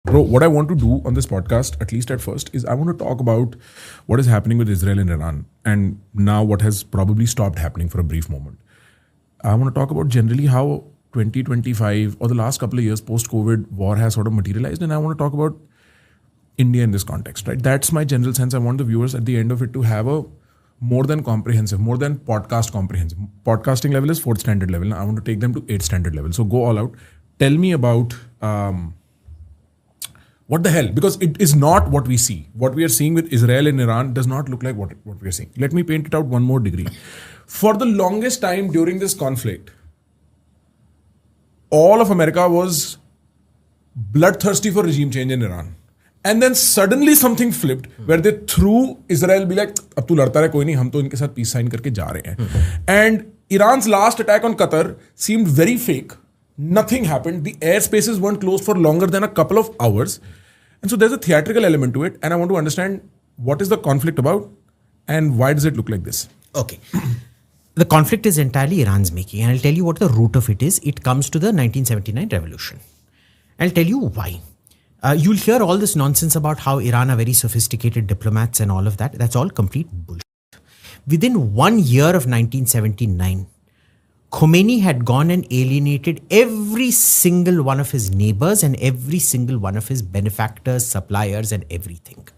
Bro, what I want to do on this podcast, at least at first, is I want to talk about what is happening with Israel and Iran, and now what has probably stopped happening for a brief moment. I want to talk about generally how 2025 or the last couple of years post-COVID war has sort of materialized, and I want to talk about India in this context, right? That's my general sense. I want the viewers at the end of it to have a more than comprehensive, more than podcast comprehensive. Podcasting level is 4th standard level. I want to take them to 8th standard level. So go all out. Tell me about what the hell? Because it is not what we see. What we are seeing with Israel and Iran does not look like what we are seeing. Let me paint it out one more degree. For the longest time during this conflict, all of America was bloodthirsty for regime change in Iran. And then suddenly something flipped where they threw Israel be like, अब तू लड़ता रहे कोई नहीं, हम तो इनके साथ peace sign करके जा रहे हैं. And Iran's last attack on Qatar seemed very fake. Nothing happened. The airspaces weren't closed for longer than a couple of hours. And so there's a theatrical element to it. And I want to understand what is the conflict about and why does it look like this? Okay. The conflict is entirely Iran's making. And I'll tell you what the root of it is. It comes to the 1979 revolution. I'll tell you why. You'll hear all this nonsense about how Iran are very sophisticated diplomats and all of that. That's all complete bullshit. Within 1 year of 1979, Khomeini had gone and alienated every single one of his neighbors and every single one of his benefactors, suppliers, and everything.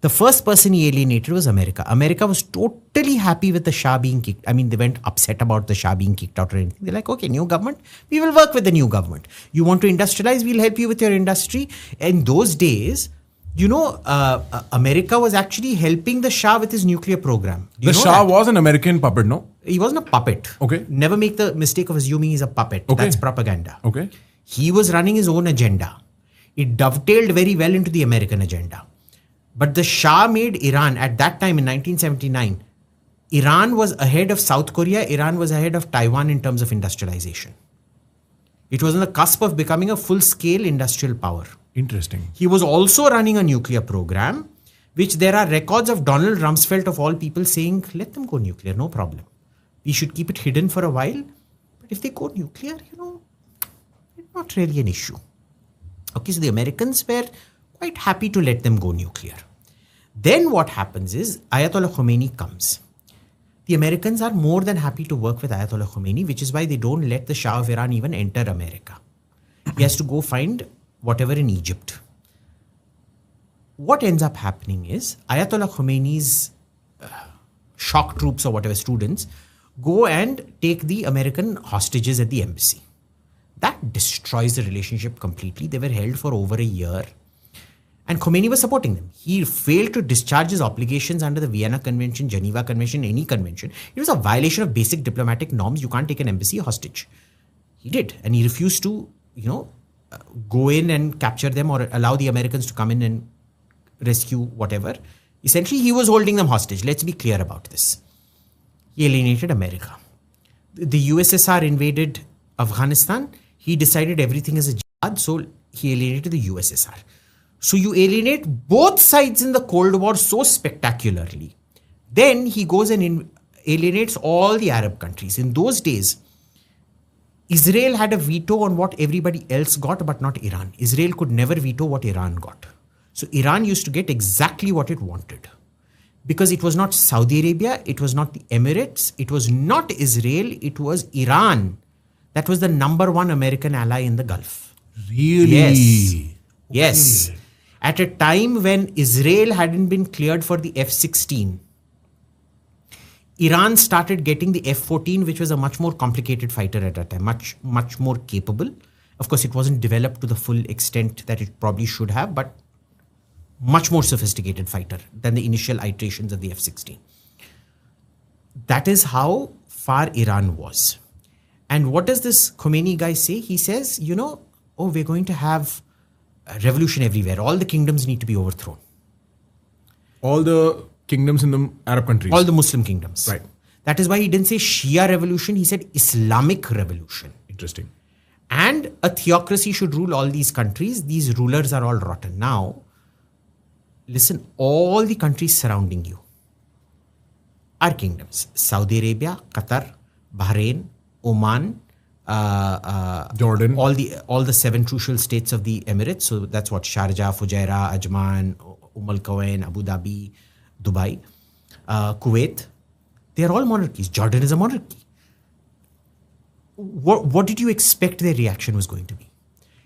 The first person he alienated was America. America was totally happy with the Shah being kicked. I mean, they weren't upset about the Shah being kicked out or anything. They're like, okay, new government, we will work with the new government. You want to industrialize, we'll help you with your industry. In those days, America was actually helping the Shah with his nuclear program. The Shah was an American puppet, no? He wasn't a puppet. Okay. Never make the mistake of assuming he's a puppet. Okay. That's propaganda. Okay. He was running his own agenda. It dovetailed very well into the American agenda. But the Shah made Iran, at that time in 1979, Iran was ahead of South Korea, Iran was ahead of Taiwan in terms of industrialization. It was on the cusp of becoming a full-scale industrial power. Interesting. He was also running a nuclear program, which there are records of Donald Rumsfeld of all people saying, let them go nuclear, no problem. We should keep it hidden for a while. But if they go nuclear, it's not really an issue. Okay, so the Americans were quite happy to let them go nuclear. Then what happens is Ayatollah Khomeini comes. The Americans are more than happy to work with Ayatollah Khomeini, which is why they don't let the Shah of Iran even enter America. He has to go find whatever in Egypt. What ends up happening is Ayatollah Khomeini's shock troops or whatever students go and take the American hostages at the embassy. That destroys the relationship completely. They were held for over a year. And Khomeini was supporting them. He failed to discharge his obligations under the Vienna Convention, Geneva Convention, any convention. It was a violation of basic diplomatic norms. You can't take an embassy hostage. He did. And he refused to, go in and capture them or allow the Americans to come in and rescue whatever. Essentially, he was holding them hostage. Let's be clear about this. He alienated America. The USSR invaded Afghanistan. He decided everything is a jihad, so he alienated the USSR. So you alienate both sides in the Cold War so spectacularly. Then he goes and alienates all the Arab countries. In those days, Israel had a veto on what everybody else got, but not Iran. Israel could never veto what Iran got. So Iran used to get exactly what it wanted. Because it was not Saudi Arabia, it was not the Emirates, it was not Israel, it was Iran. That was the number one American ally in the Gulf. Really? Yes. Okay. Yes. At a time when Israel hadn't been cleared for the F-16, Iran started getting the F-14, which was a much more complicated fighter at that time, much more capable. Of course, it wasn't developed to the full extent that it probably should have, but much more sophisticated fighter than the initial iterations of the F-16. That is how far Iran was. And what does this Khomeini guy say? He says, we're going to have a revolution everywhere. All the kingdoms need to be overthrown. All the kingdoms in the Arab countries. All the Muslim kingdoms. Right. That is why he didn't say Shia revolution. He said Islamic revolution. Interesting. And a theocracy should rule all these countries. These rulers are all rotten. Now, listen, all the countries surrounding you are kingdoms. Saudi Arabia, Qatar, Bahrain, Oman, Jordan. all the 7 crucial states of the Emirates. So that's what Sharjah, Fujairah, Ajman, Al Quwain, Abu Dhabi, Dubai, Kuwait. They are all monarchies. Jordan is a monarchy. What did you expect their reaction was going to be?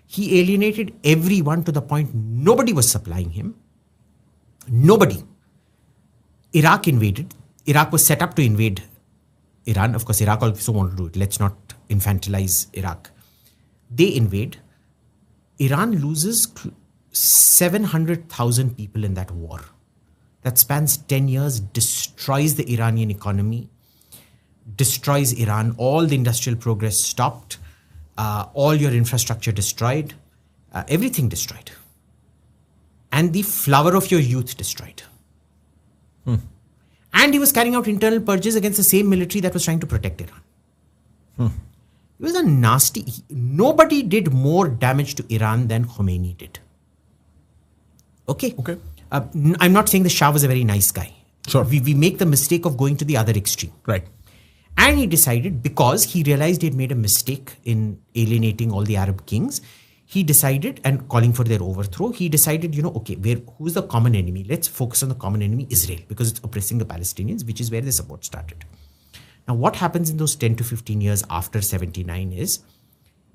He alienated everyone to the point nobody was supplying him. Nobody. Iraq invaded. Iraq was set up to invade Iran. Of course, Iraq also wanted to do it. Let's not infantilize Iraq. They invade. Iran loses 700,000 people in that war. That spans 10 years, destroys the Iranian economy, destroys Iran. All the industrial progress stopped. All your infrastructure destroyed. Everything destroyed. And the flower of your youth destroyed. And he was carrying out internal purges against the same military that was trying to protect Iran. It was a nasty... Nobody did more damage to Iran than Khomeini did. Okay. I'm not saying the Shah was a very nice guy. Sure. We make the mistake of going to the other extreme. Right. And he decided, because he realized he had made a mistake in alienating all the Arab kings, he decided, and calling for their overthrow, he decided, who's the common enemy? Let's focus on the common enemy, Israel, because it's oppressing the Palestinians, which is where the support started. Now, what happens in those 10 to 15 years after 79 is,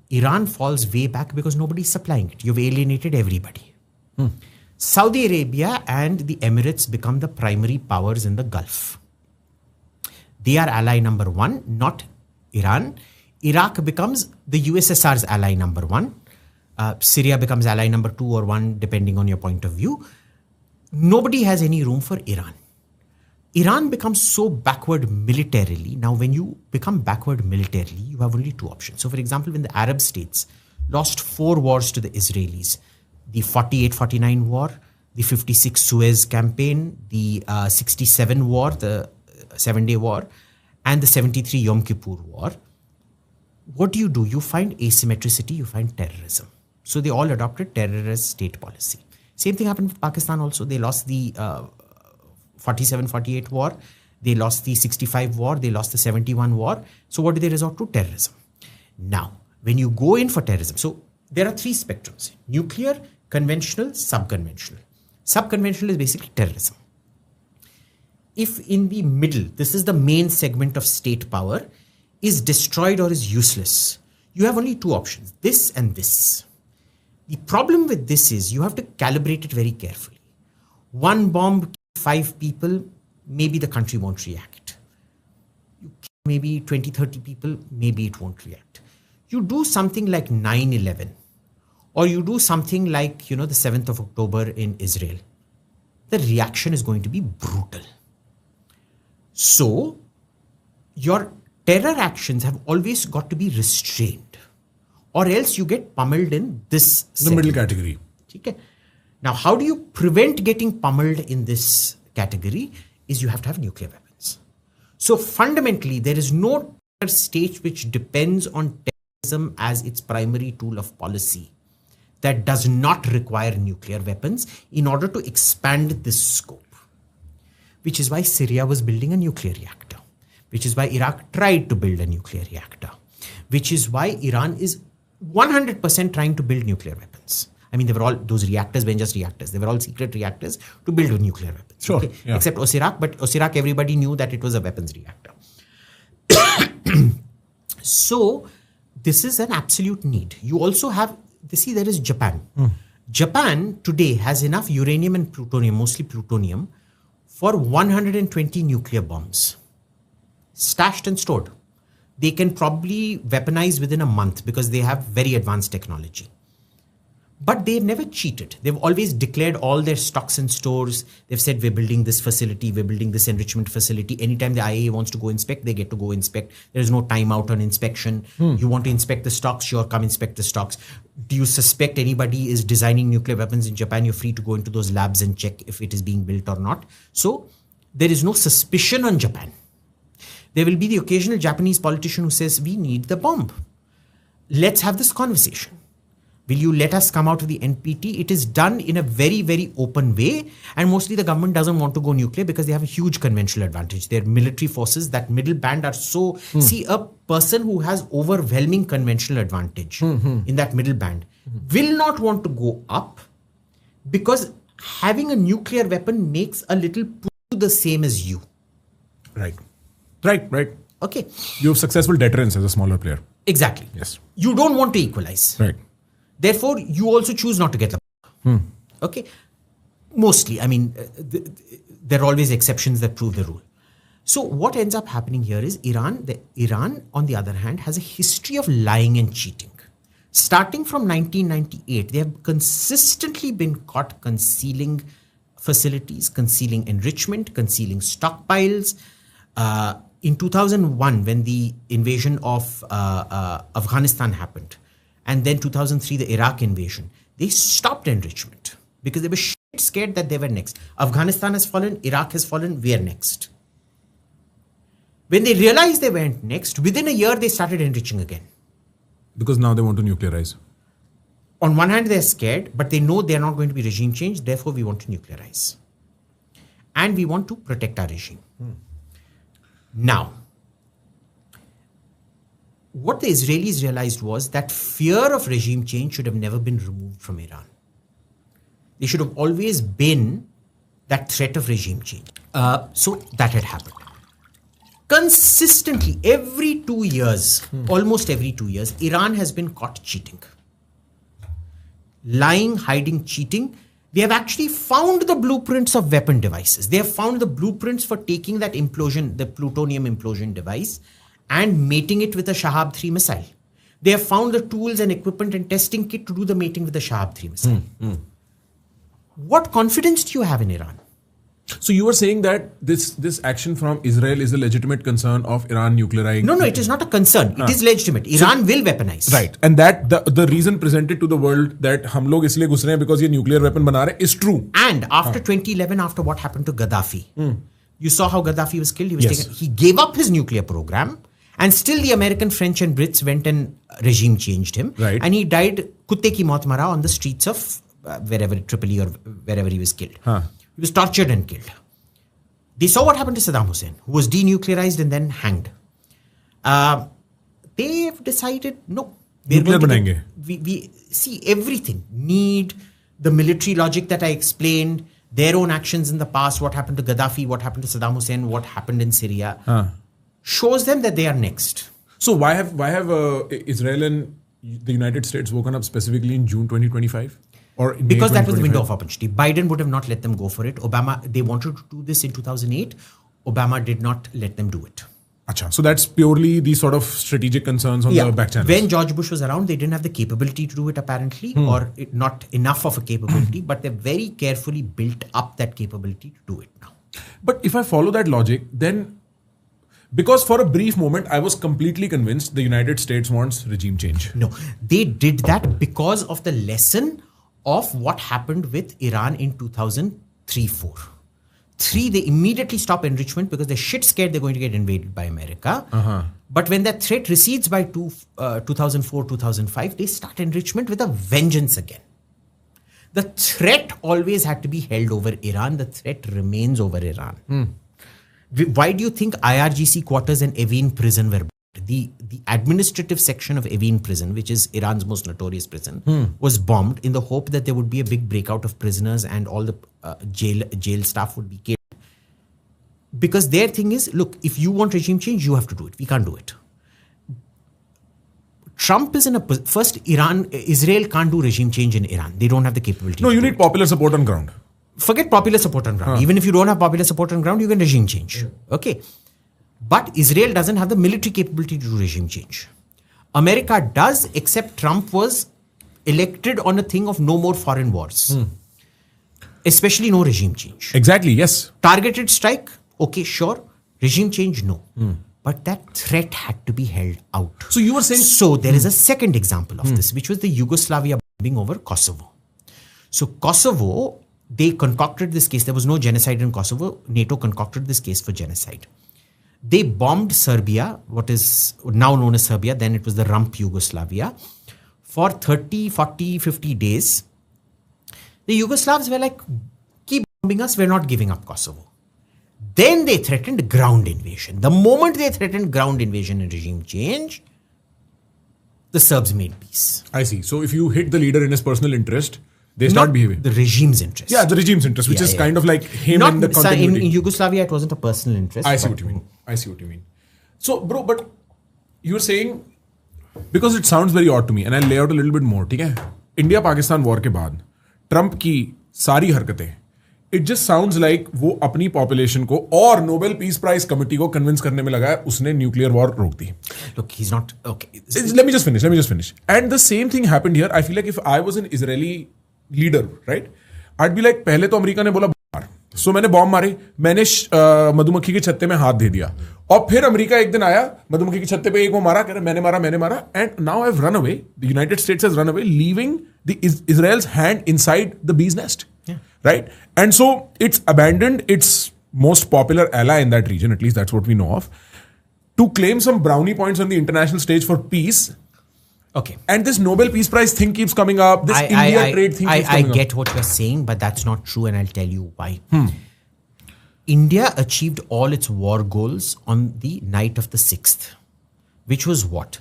Iran falls way back because nobody's supplying it. You've alienated everybody. Saudi Arabia and the Emirates become the primary powers in the Gulf. They are ally number 1, not Iran. Iraq becomes the USSR's ally number 1. Syria becomes ally number 2 or 1, depending on your point of view. Nobody has any room for Iran. Iran becomes so backward militarily. Now, when you become backward militarily, you have only 2 options. So, for example, when the Arab states lost 4 wars to the Israelis, the 48-49 war, the 56 Suez campaign, the 67 war, the 7-day war, and the 73 Yom Kippur war, what do? You find asymmetricity, you find terrorism. So they all adopted terror as state policy. Same thing happened with Pakistan also. They lost the 47-48 war, they lost the 65 war, they lost the 71 war. So what did they resort to? Terrorism. Now, when you go in for terrorism, so there are 3 spectrums: nuclear, conventional, subconventional. Subconventional is basically terrorism. If in the middle, this is the main segment of state power, is destroyed or is useless, you have only 2 options, this and this. The problem with this is you have to calibrate it very carefully. 1 bomb, 5 people, maybe the country won't react. You kill maybe 20, 30 people, maybe it won't react. You do something like 9/11, or you do something like, the 7th of October in Israel. The reaction is going to be brutal. So, your terror actions have always got to be restrained, or else you get pummeled in this The middle category. Okay. Now, how do you prevent getting pummeled in this category? Is you have to have nuclear weapons. So fundamentally, there is no state which depends on terrorism as its primary tool of policy that does not require nuclear weapons in order to expand this scope. Which is why Syria was building a nuclear reactor. Which is why Iraq tried to build a nuclear reactor. Which is why Iran is 100% trying to build nuclear weapons. I mean, they were all, those reactors weren't just reactors. They were all secret reactors to build nuclear weapons. Sure. Okay? Yeah. Except Osirak, but Osirak, everybody knew that it was a weapons reactor. So, this is an absolute need. You also have, there is Japan. Japan today has enough uranium and plutonium, mostly plutonium, for 120 nuclear bombs. Stashed and stored. They can probably weaponize within a month because they have very advanced technology. But they've never cheated. They've always declared all their stocks and stores. They've said, we're building this facility, we're building this enrichment facility. Anytime the IAEA wants to go inspect, they get to go inspect. There's no timeout on inspection. You want to inspect the stocks, sure, come inspect the stocks. Do you suspect anybody is designing nuclear weapons in Japan? You're free to go into those labs and check if it is being built or not. So there is no suspicion on Japan. There will be the occasional Japanese politician who says, we need the bomb. Let's have this conversation. Will you let us come out of the NPT? It is done in a very, very open way. And mostly the government doesn't want to go nuclear because they have a huge conventional advantage. Their military forces, that middle band are so... See, a person who has overwhelming conventional advantage in that middle band will not want to go up because having a nuclear weapon makes a little the same as you. Right. Okay. You have successful deterrence as a smaller player. Exactly. Yes. You don't want to equalize. Right. Therefore, you also choose not to get the Okay. Mostly. I mean, there are always exceptions that prove the rule. So what ends up happening here is Iran, on the other hand, has a history of lying and cheating. Starting from 1998, they have consistently been caught concealing facilities, concealing enrichment, concealing stockpiles. In 2001, when the invasion of Afghanistan happened, and then 2003, the Iraq invasion, they stopped enrichment because they were scared that they were next. Afghanistan has fallen, Iraq has fallen, we are next. When they realized they went next, within a year, they started enriching again. Because now they want to nuclearize. On one hand, they're scared, but they know they're not going to be regime change. Therefore, we want to nuclearize. And we want to protect our regime. Now, what the Israelis realized was that fear of regime change should have never been removed from Iran. There should have always been that threat of regime change. So that had happened. Consistently, every 2 years, almost every 2 years, Iran has been caught cheating. Lying, hiding, cheating. They have actually found the blueprints of weapon devices. They have found the blueprints for taking that implosion, the plutonium implosion device, and mating it with a Shahab 3 missile. They have found the tools and equipment and testing kit to do the mating with the Shahab 3 missile. What confidence do you have in Iran? So you were saying that this action from Israel is a legitimate concern of Iran nuclearizing? No, it is not a concern. It is legitimate. Iran will weaponize. Right. And that the reason presented to the world that hum log isliye ghus rahe hain because ye nuclear weapon bana rahe is true. And after 2011, after what happened to Gaddafi, you saw how Gaddafi was killed. He gave up his nuclear program, and still the American, French and Brits went and regime changed him. Right. And he died kutte ki maut mara on the streets of wherever, Tripoli or wherever he was killed. He was tortured and killed. They saw what happened to Saddam Hussein, who was denuclearized and then hanged. They've decided, no. We see everything. Need the military logic that I explained, their own actions in the past, what happened to Gaddafi, what happened to Saddam Hussein, what happened in Syria, shows them that they are next. So why have Israel and the United States woken up specifically in June 2025? Or because that was the window of opportunity. Biden would have not let them go for it. They wanted to do this in 2008. Obama did not let them do it. Achha. So that's purely the sort of strategic concerns on the back channels. When George Bush was around, they didn't have the capability to do it apparently, or not enough of a capability, but they very carefully built up that capability to do it now. But if I follow that logic, then because for a brief moment, I was completely convinced the United States wants regime change. No, they did that because of the lesson of what happened with Iran in 2003-4. They immediately stop enrichment because they're shit scared they're going to get invaded by America. But when that threat recedes by 2004-2005, they start enrichment with a vengeance again. The threat always had to be held over Iran. The threat remains over Iran. Why do you think IRGC quarters and Evin prison were the administrative section of Evin prison, which is Iran's most notorious prison, was bombed in the hope that there would be a big breakout of prisoners and all the jail staff would be killed. Because their thing is, look, if you want regime change, you have to do it. We can't do it. Trump is in Israel can't do regime change in Iran. They don't have the capability. No, you need popular support on ground. Forget popular support on ground. Even if you don't have popular support on ground, you can regime change. Okay. But Israel doesn't have the military capability to do regime change. America does, except Trump was elected on a thing of no more foreign wars. Especially no regime change. Exactly, yes. Targeted strike, okay, sure. Regime change, no. But that threat had to be held out. So you were saying... So there is a second example of this, which was the Yugoslavia bombing over Kosovo. So Kosovo, they concocted this case. There was no genocide in Kosovo. NATO concocted this case for genocide. They bombed Serbia, what is now known as Serbia, then it was the rump Yugoslavia, for 30, 40, 50 days, the Yugoslavs were like, keep bombing us, we're not giving up Kosovo. Then they threatened ground invasion. The moment they threatened ground invasion and regime change, the Serbs made peace. I see. So if you hit the leader in his personal interest, they start behaving. The regime's interest. Yeah, the regime's interest, which is kind of like him and the continuity. In Yugoslavia, it wasn't a personal interest. I see what you mean. So, bro, but you're saying, because it sounds very odd to me, and I'll lay out a little bit more, okay? India-Pakistan war के बाद, Trump की सारी हरकतें, it just sounds like वो अपनी population को और Nobel Peace Prize Committee को convince करने में लगा है, उसने nuclear war रोक दी. Look, he's not, okay. Let me just finish. And the same thing happened here. I feel like if I was an Israeli leader, right? I'd be like, पहले तो America ने बोला मार, सो मैंने बॉम्ब मारे, मैंने मधुमक्खी के छत्ते में हाथ दे दिया, और फिर अमेरिका एक दिन आया मधुमक्खी के छत्ते पे एक वो मारा, कह रहे मैंने मारा, and now I have run away, the United states has run away, leaving the Israel's hand inside the bees nest, right? And so it's abandoned its most popular ally in that region, at least that's what we know of, to claim some brownie points on the international stage for peace. Okay. And this Nobel Peace Prize thing keeps coming up. This India trade thing keeps coming up. I get what you're saying, but that's not true, and I'll tell you why. India achieved all its war goals on the night of the 6th, which was what?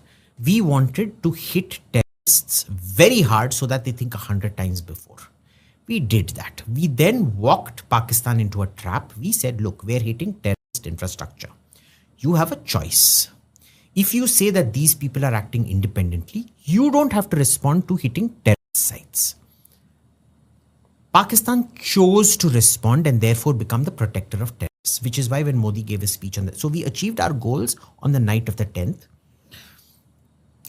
We wanted to hit terrorists very hard so that they think 100 times before. We did that. We then walked Pakistan into a trap. We said, look, we're hitting terrorist infrastructure. You have a choice. If you say that these people are acting independently, you don't have to respond to hitting terrorist sites. Pakistan chose to respond and therefore become the protector of terrorists, which is why when Modi gave a speech on that. So we achieved our goals on the night of the 10th,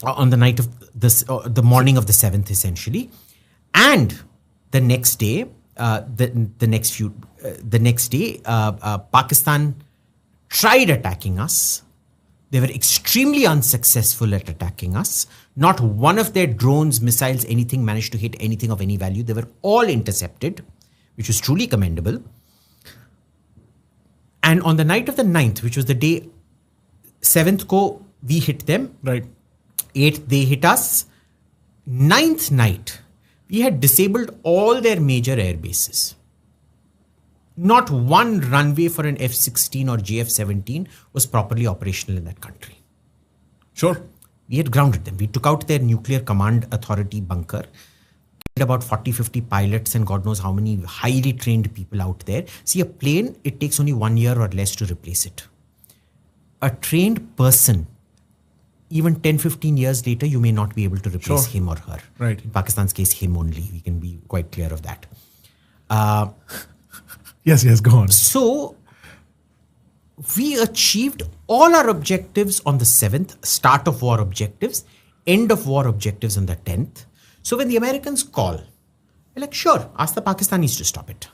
on the night of the morning of the 7th, essentially. And the next day, Pakistan tried attacking us. They were extremely unsuccessful at attacking us. Not one of their drones, missiles, anything managed to hit anything of any value. They were all intercepted, which was truly commendable. And on the night of the 9th, which was the day 7th ko, we hit them. Right. 8th, they hit us. 9th night, we had disabled all their major air bases. Not one runway for an F-16 or JF-17 was properly operational in that country. Sure. We had grounded them. We took out their nuclear command authority bunker, killed about 40, 50 pilots and God knows how many highly trained people out there. See, a plane, it takes only 1 year or less to replace it. A trained person, even 10, 15 years later, you may not be able to replace him or her. Right. In Pakistan's case, him only. We can be quite clear of that. Yes, go on. So, we achieved all our objectives on the 7th, start of war objectives, end of war objectives on the 10th. So, when the Americans call, we're like, sure, ask the Pakistanis to stop it.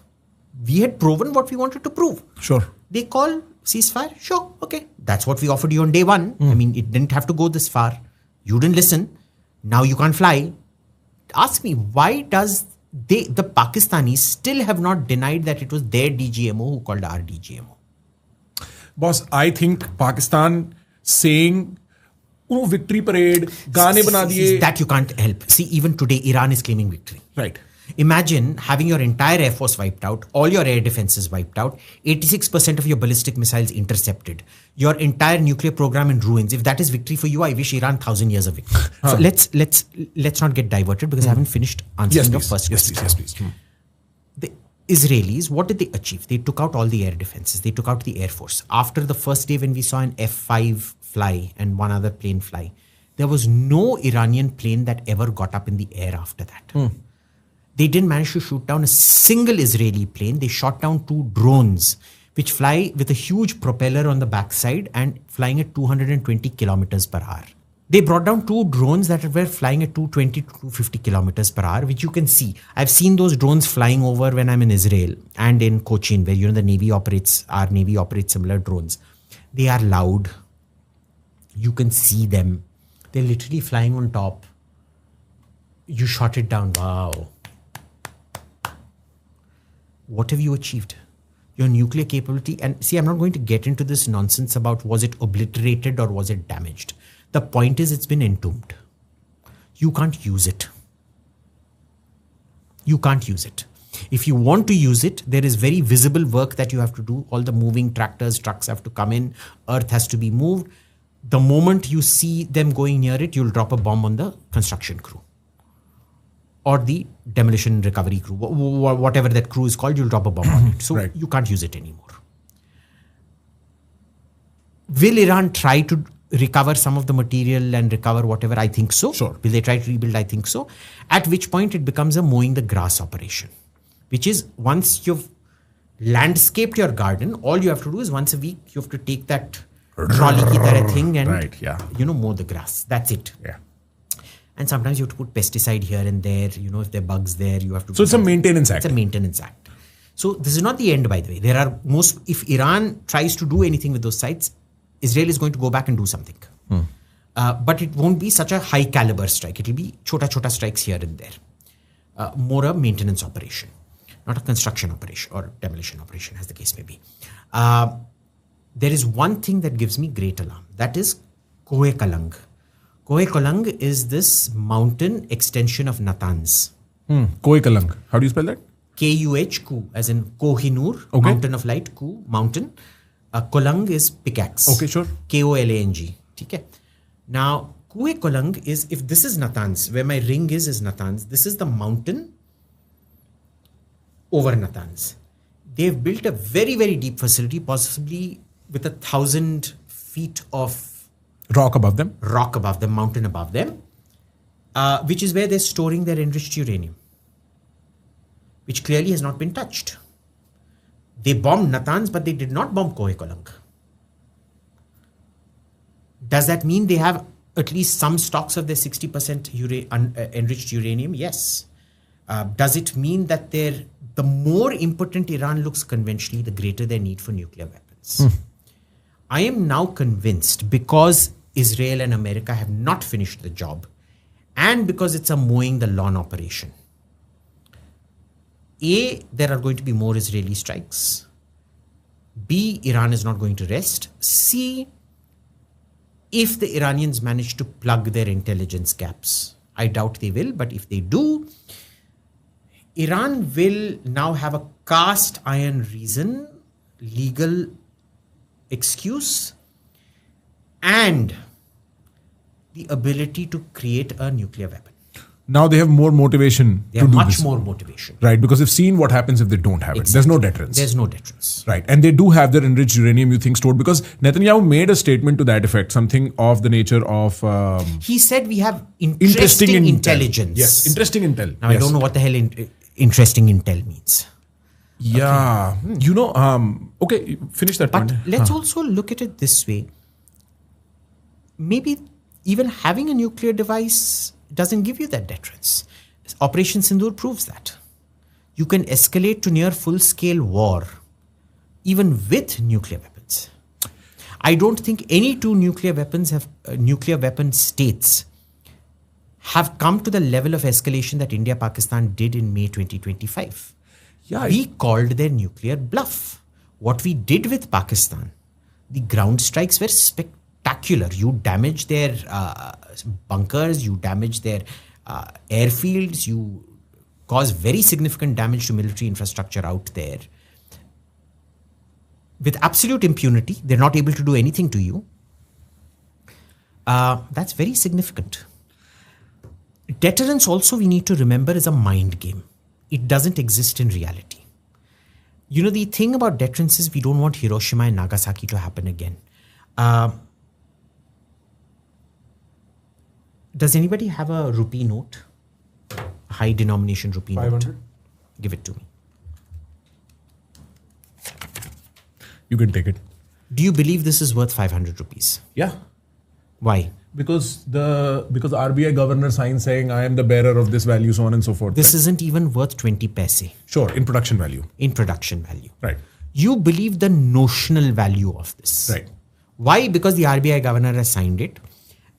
We had proven what we wanted to prove. Sure. They call, ceasefire, sure, okay. That's what we offered you on day one. I mean, it didn't have to go this far. You didn't listen. Now you can't fly. Ask me, why does the Pakistanis still have not denied that it was their DGMO who called our DGMO? Boss, I think Pakistan saying, victory parade, gaane bana diye. That you can't help. See, even today, Iran is claiming victory. Right. Imagine having your entire air force wiped out, all your air defenses wiped out, 86% of your ballistic missiles intercepted, your entire nuclear program in ruins. If that is victory for you, I wish Iran 1,000 years of victory. So let's not get diverted because I haven't finished answering your first question. Yes, please. The Israelis, what did they achieve? They took out all the air defenses. They took out the air force. After the first day when we saw an F-5 fly and one other plane fly, there was no Iranian plane that ever got up in the air after that. They didn't manage to shoot down a single Israeli plane. They shot down 2 drones, which fly with a huge propeller on the backside and flying at 220 kilometers per hour. They brought down 2 drones that were flying at 220 to 250 kilometers per hour, which you can see. I've seen those drones flying over when I'm in Israel and in Cochin, where our Navy operates similar drones. They are loud. You can see them. They're literally flying on top. You shot it down. Wow. What have you achieved? Your nuclear capability. And see, I'm not going to get into this nonsense about was it obliterated or was it damaged. The point is it's been entombed. you can't use it. You can't use it. If you want to use it, there is very visible work that you have to do. All the moving tractors, trucks have to come in. Earth has to be moved. The moment you see them going near it, you'll drop a bomb on the construction crew or the demolition recovery crew. Whatever that crew is called, you'll drop a bomb on it. So you can't use it anymore. Will Iran try to recover some of the material and recover whatever? I think so. Sure. Will they try to rebuild? I think so. At which point it becomes a mowing the grass operation, which is once you've landscaped your garden, all you have to do is once a week, you have to take that trolley ki tarah thing and, mow the grass. That's it. Yeah. And sometimes you have to put pesticide here and there. If there are bugs there, you have to. So it's a maintenance act. It's a maintenance act. So this is not the end, by the way. If Iran tries to do anything with those sites, Israel is going to go back and do something. But it won't be such a high caliber strike. It will be chota strikes here and there. More a maintenance operation, not a construction operation or demolition operation, as the case may be. There is one thing that gives me great alarm. That is Kohe Kalang. Kohe Kalang is this mountain extension of Natanz. Kohe Kalang. How do you spell that? Kuh, Ku, as in Kohinoor, mountain of light, Ku, mountain. Kolang is pickaxe. Okay, sure. Kolang. Okay. Now, Kohe Kalang is, if this is Natanz, where my ring is Natanz, this is the mountain over Natanz. They've built a very, very deep facility, possibly with 1,000 feet of rock above them, mountain above them, which is where they're storing their enriched uranium, which clearly has not been touched. They bombed Natanz, but they did not bomb Kohe Kalang. Does that mean they have at least some stocks of their 60% enriched uranium? Yes. Does it mean that the more impotent Iran looks conventionally, the greater their need for nuclear weapons? I am now convinced, because Israel and America have not finished the job, and because it's a mowing the lawn operation. A, there are going to be more Israeli strikes. B, Iran is not going to rest. C, if the Iranians manage to plug their intelligence gaps, I doubt they will, but if they do, Iran will now have a cast iron reason, legal excuse, and the ability to create a nuclear weapon. Now they have more motivation to do this. Much more motivation. Right, because they've seen what happens if they don't have it. There's no deterrence. There's no deterrence. Right, and they do have their enriched uranium, you think, stored, because Netanyahu made a statement to that effect, something of the nature of... he said we have interesting intelligence. Yes, interesting intel. Now, I don't know what the hell interesting intel means. Yeah, okay, finish that point. But let's also look at it this way. Maybe even having a nuclear device doesn't give you that deterrence. Operation Sindoor proves that. You can escalate to near full-scale war, even with nuclear weapons. I don't think any two nuclear weapon states have come to the level of escalation that India-Pakistan did in May 2025. Yeah, we called their nuclear bluff. What we did with Pakistan, the ground strikes were spectacular. You damaged their bunkers, you damaged their airfields, you caused very significant damage to military infrastructure out there. With absolute impunity, they're not able to do anything to you. That's very significant. Deterrence also, we need to remember, is a mind game. It doesn't exist in reality. The thing about deterrence is we don't want Hiroshima and Nagasaki to happen again. Does anybody have a rupee note? A high denomination rupee 500? note? Give it to me. You can take it. Do you believe this is worth 500 rupees? Yeah. Why? Because the RBI governor signs saying I am the bearer of this value, so on and so forth. This isn't even worth 20 paise. Sure, in production value. In production value. Right. You believe the notional value of this. Right. Why? Because the RBI governor has signed it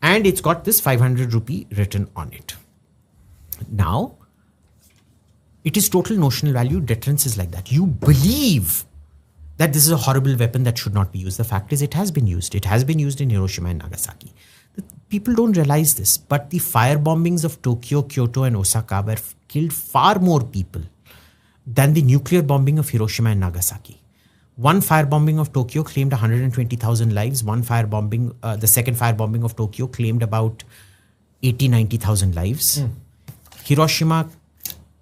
and it's got this 500 rupee written on it. Now, it is total notional value. Deterrence is like that. You believe that this is a horrible weapon that should not be used. The fact is it has been used. It has been used in Hiroshima and Nagasaki. people don't realize this, but the fire bombings of Tokyo, Kyoto, and Osaka were killed far more people than the nuclear bombing of Hiroshima and Nagasaki. One firebombing of Tokyo claimed 120,000 lives. The second firebombing of Tokyo claimed about 90,000 lives. Hiroshima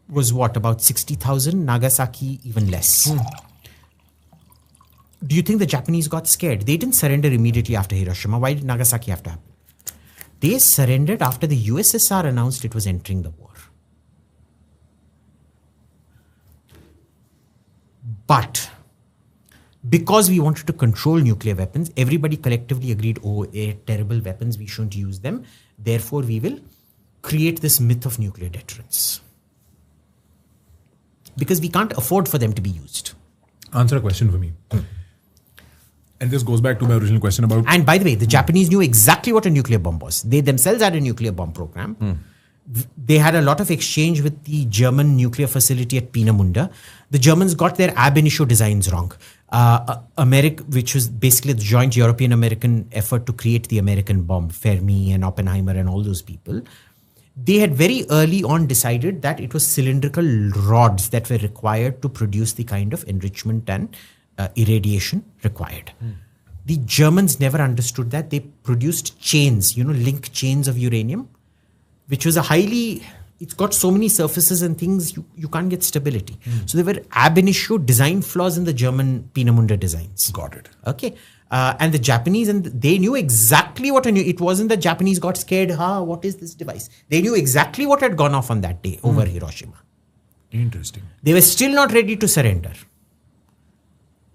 was about 60,000. Nagasaki, even less. Do you think the Japanese got scared? They didn't surrender immediately after Hiroshima. Why did Nagasaki have to happen? They surrendered after the USSR announced it was entering the war. But because we wanted to control nuclear weapons, everybody collectively agreed, they're terrible weapons, we shouldn't use them. Therefore, we will create this myth of nuclear deterrence. Because we can't afford for them to be used. Answer a question for me. And this goes back to my original question about... And by the way, the Japanese knew exactly what a nuclear bomb was. They themselves had a nuclear bomb program. They had a lot of exchange with the German nuclear facility at Peenemünde. The Germans got their ab initio designs wrong. Which was basically the joint European-American effort to create the American bomb, Fermi and Oppenheimer and all those people. They had very early on decided that it was cylindrical rods that were required to produce the kind of enrichment and irradiation required. The Germans never understood that. They produced chains, link chains of uranium, which was it's got so many surfaces and things, you can't get stability. So there were ab initio design flaws in the German Peenemünde designs. Got it. Okay. And the Japanese, they knew exactly what it wasn't the Japanese got scared, what is this device? They knew exactly what had gone off on that day over Hiroshima. Interesting. They were still not ready to surrender.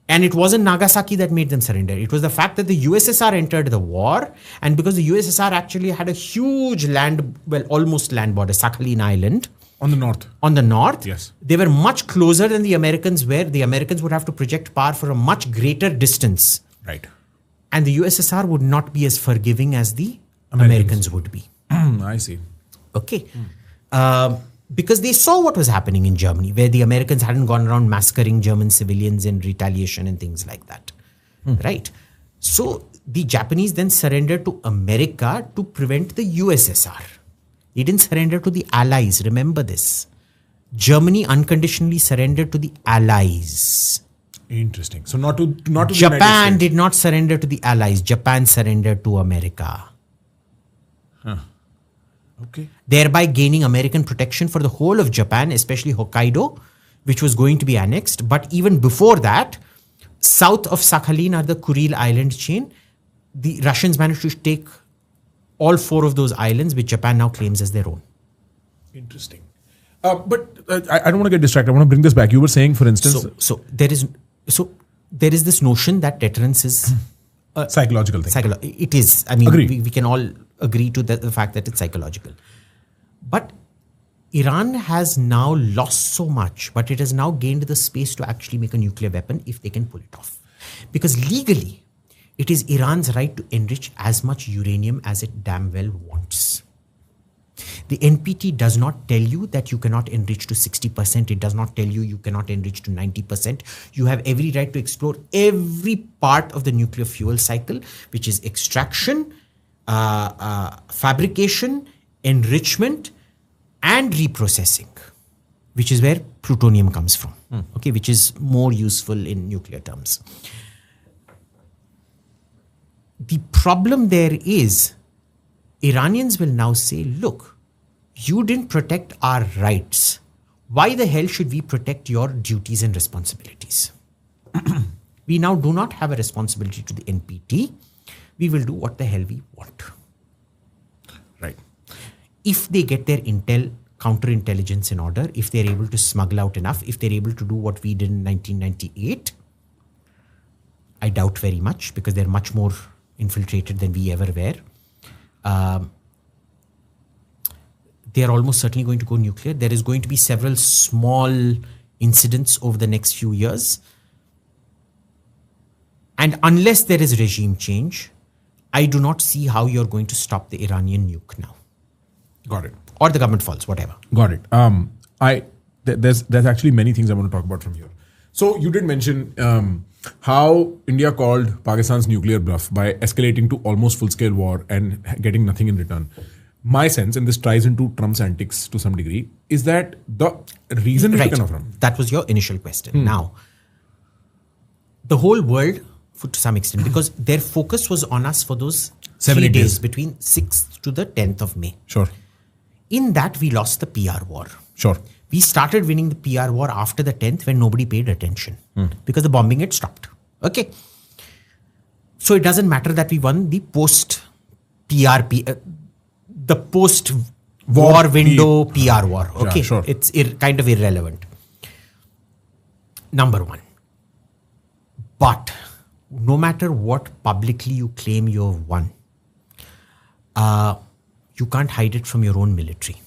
And it wasn't Nagasaki that made them surrender. It was the fact that the USSR entered the war. And because the USSR actually had a huge almost land border, Sakhalin Island. On the north. On the north. Yes. They were much closer than the Americans were. The Americans would have to project power for a much greater distance. Right. And the USSR would not be as forgiving as the Americans would be. I see. Okay. Because they saw what was happening in Germany, where the Americans hadn't gone around massacring German civilians in retaliation and things like that. Right? So the Japanese then surrendered to America to prevent the USSR. They didn't surrender to the Allies. Remember this. Germany unconditionally surrendered to the Allies. Interesting. So not to Japan did not surrender to the Allies. Japan surrendered to America. Okay. Thereby gaining American protection for the whole of Japan, especially Hokkaido, which was going to be annexed. But even before that, south of Sakhalin are the Kuril Island chain. The Russians managed to take all 4 of those islands, which Japan now claims as their own. Interesting. But I don't want to get distracted. I want to bring this back. You were saying, for instance... So there is this notion that deterrence is... psychological thing. It is. I mean, we can all agree to the fact that it's psychological. But Iran has now lost so much, but it has now gained the space to actually make a nuclear weapon if they can pull it off. Because legally, it is Iran's right to enrich as much uranium as it damn well wants. The NPT does not tell you that you cannot enrich to 60%. It does not tell you you cannot enrich to 90%. You have every right to explore every part of the nuclear fuel cycle, which is extraction, fabrication, enrichment, and reprocessing, which is where plutonium comes from, okay, which is more useful in nuclear terms. The problem there is Iranians will now say, look, you didn't protect our rights. Why the hell should we protect your duties and responsibilities? We now do not have a responsibility to the NPT. We will do what the hell we want. Right. If they get their counterintelligence in order, if they're able to smuggle out enough, if they're able to do what we did in 1998, I doubt very much because they're much more infiltrated than we ever were. They are almost certainly going to go nuclear. There is going to be several small incidents over the next few years. And unless there is regime change, I do not see how you're going to stop the Iranian nuke now. Got it. Or the government falls, whatever. Got it. There's actually many things I want to talk about from here. So you did mention how India called Pakistan's nuclear bluff by escalating to almost full-scale war and getting nothing in return. My sense, and this ties into Trump's antics to some degree, is that the reason Right. taken from. That was your initial question. Now, the whole world, to some extent, because their focus was on us for those 7, 3 8 days days. between 6th to the 10th of May. Sure. In that, we lost the PR war. Sure. We started winning the PR war after the 10th when nobody paid attention because the bombing had stopped. Okay. So it doesn't matter that we won the post-PRP, the post-war window PR war. Okay. sure. It's kind of irrelevant. Number one. But no matter what publicly you claim you've won, you can't hide it from your own military.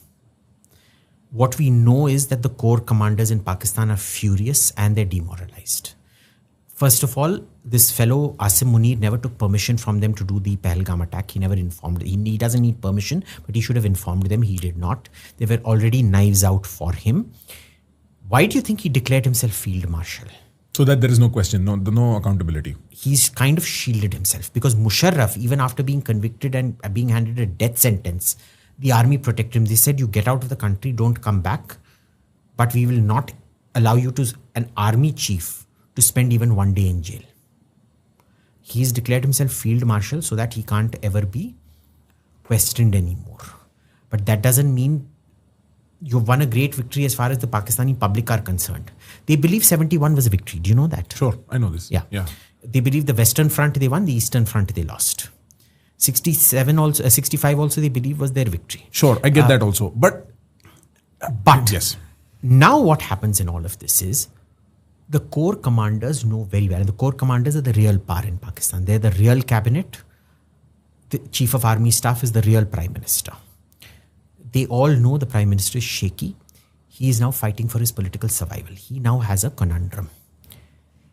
What we know is that the core commanders in Pakistan are furious and they're demoralized. First of all, this fellow Asim Munir never took permission from them to do the Pahalgam attack. He never informed. He doesn't need permission, but he should have informed them. He did not. They were already knives out for him. Why do you think he declared himself field marshal? So that there is no question, no accountability. He's kind of shielded himself because Musharraf, even after being convicted and being handed a death sentence, the army protected him. They said, you get out of the country, don't come back, but we will not allow you to, an army chief, to spend even 1 day in jail. He's declared himself field marshal so that he can't ever be questioned anymore. But that doesn't mean you've won a great victory as far as the Pakistani public are concerned. They believe 71 was a victory. Do you know that? Sure, I know this. Yeah. They believe the Western Front they won, the Eastern Front they lost. 65 also they believe was their victory. Sure, I get that also. But yes. Now what happens in all of this is the core commanders know very well. And the core commanders are the real power in Pakistan. They're the real cabinet. The chief of army staff is the real prime minister. They all know the prime minister is shaky. He is now fighting for his political survival. He now has a conundrum.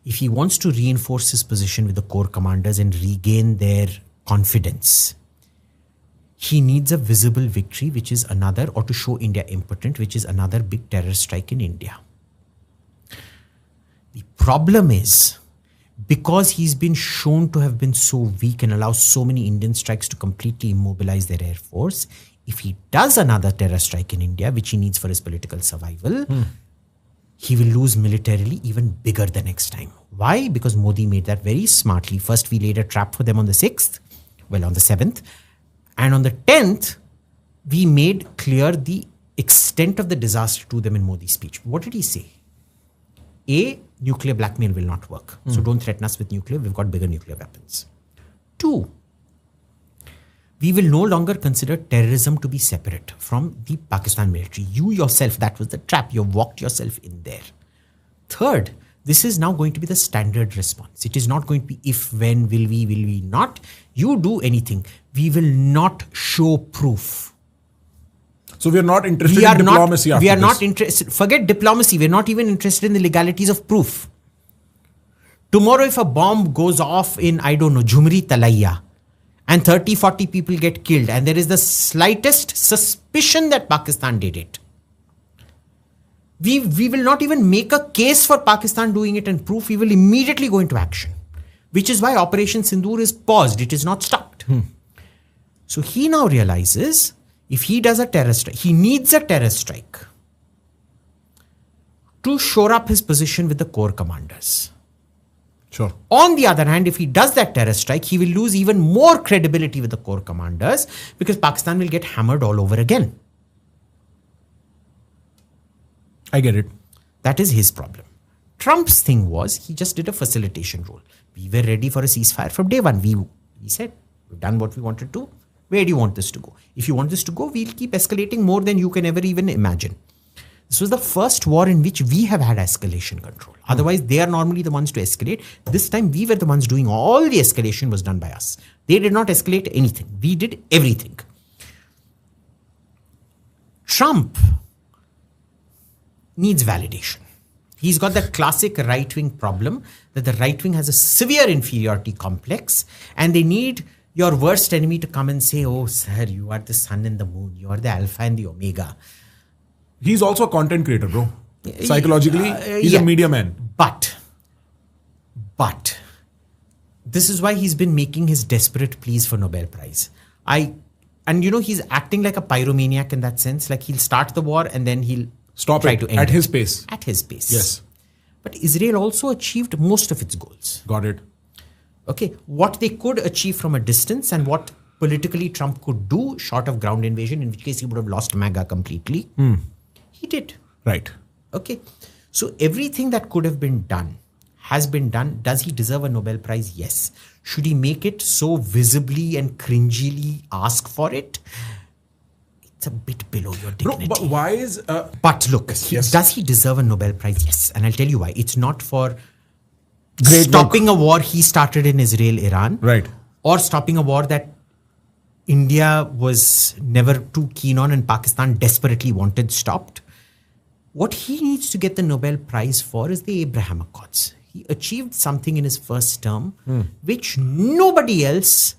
If he wants to reinforce his position with the core commanders and regain their confidence, he needs a visible victory, which is another, or to show India impotent, which is another big terror strike in India. The problem is, because he's been shown to have been so weak and allows so many Indian strikes to completely immobilize their air force, if he does another terror strike in India, which he needs for his political survival, he will lose militarily even bigger the next time. Why? Because Modi made that very smartly. First, we laid a trap for them on the 6th, on the 7th. And on the 10th, we made clear the extent of the disaster to them in Modi's speech. What did he say? A, nuclear blackmail will not work. So don't threaten us with nuclear. We've got bigger nuclear weapons. 2, we will no longer consider terrorism to be separate from the Pakistan military. You yourself, that was the trap. You walked yourself in there. 3rd, this is now going to be the standard response. It is not going to be if, when, will we not. You do anything. We will not show proof. So we are not interested in diplomacy after this. We are not interested. Forget diplomacy. We're not even interested in the legalities of proof. Tomorrow, if a bomb goes off in, Jhumri Talaiya, and 30, 40 people get killed, and there is the slightest suspicion that Pakistan did it, we will not even make a case for Pakistan doing it and proof. We will immediately go into action, which is why Operation Sindoor is paused. It is not stopped. So he now realizes if he does a terror strike, he needs a terror strike to shore up his position with the core commanders. Sure. On the other hand, if he does that terror strike, he will lose even more credibility with the core commanders because Pakistan will get hammered all over again. I get it. That is his problem. Trump's thing was he just did a facilitation role. We were ready for a ceasefire from day one. We said, we've done what we wanted to. Where do you want this to go? If you want this to go, we'll keep escalating more than you can ever even imagine. This was the first war in which we have had escalation control. Otherwise, they are normally the ones to escalate. This time, we were the ones doing all the escalation was done by us. They did not escalate anything. We did everything. Trump needs validation. He's got that classic right-wing problem that the right wing has a severe inferiority complex and they need your worst enemy to come and say, oh, sir, you are the sun and the moon. You are the alpha and the omega. He's also a content creator, bro. Psychologically, he's a media man. But But this is why he's been making his desperate pleas for Nobel Prize. He's acting like a pyromaniac in that sense. Like he'll start the war and then he'll try to end at it. his pace. At his pace. Yes. But Israel also achieved most of its goals. Got it. Okay. What they could achieve from a distance and what politically Trump could do short of ground invasion, in which case he would have lost MAGA completely. He did. Right. Okay. So everything that could have been done has been done. Does he deserve a Nobel Prize? Yes. Should he make it so visibly and cringily ask for it? It's a bit below your dignity. Bro, but why is... But look, yes. Does he deserve a Nobel Prize? Yes. And I'll tell you why. It's not for Great stopping a war he started in Israel, Iran. Right. Or stopping a war that India was never too keen on and Pakistan desperately wanted stopped. What he needs to get the Nobel Prize for is the Abraham Accords. He achieved something in his first term which nobody else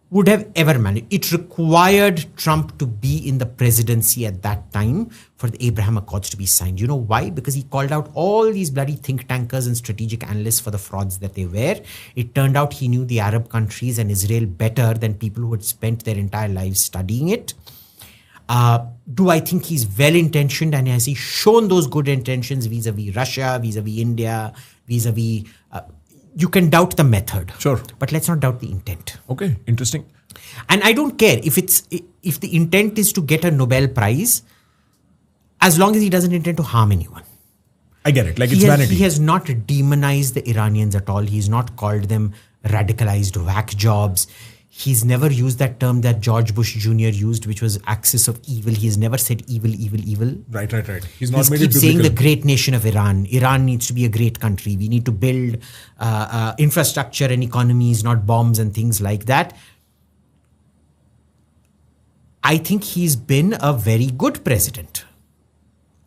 would have ever managed. It required Trump to be in the presidency at that time for the Abraham Accords to be signed. You know why? Because he called out all these bloody think tankers and strategic analysts for the frauds that they were. It turned out he knew the Arab countries and Israel better than people who had spent their entire lives studying it. Do I think he's well-intentioned and has he shown those good intentions vis-a-vis Russia, vis-a-vis India, vis-a-vis... you can doubt the method. Sure. But let's not doubt the intent. Okay, interesting. And I don't care if the intent is to get a Nobel Prize, as long as he doesn't intend to harm anyone. I get it. Like it's vanity. He has not demonized the Iranians at all. He's not called them radicalized whack jobs. He's never used that term that George Bush Jr. used, which was axis of evil. He has never said evil, evil, evil. Right. He's not made it keeps saying biblical. the great nation of Iran. Iran needs to be a great country. We need to build infrastructure and economies, not bombs and things like that. I think he's been a very good president.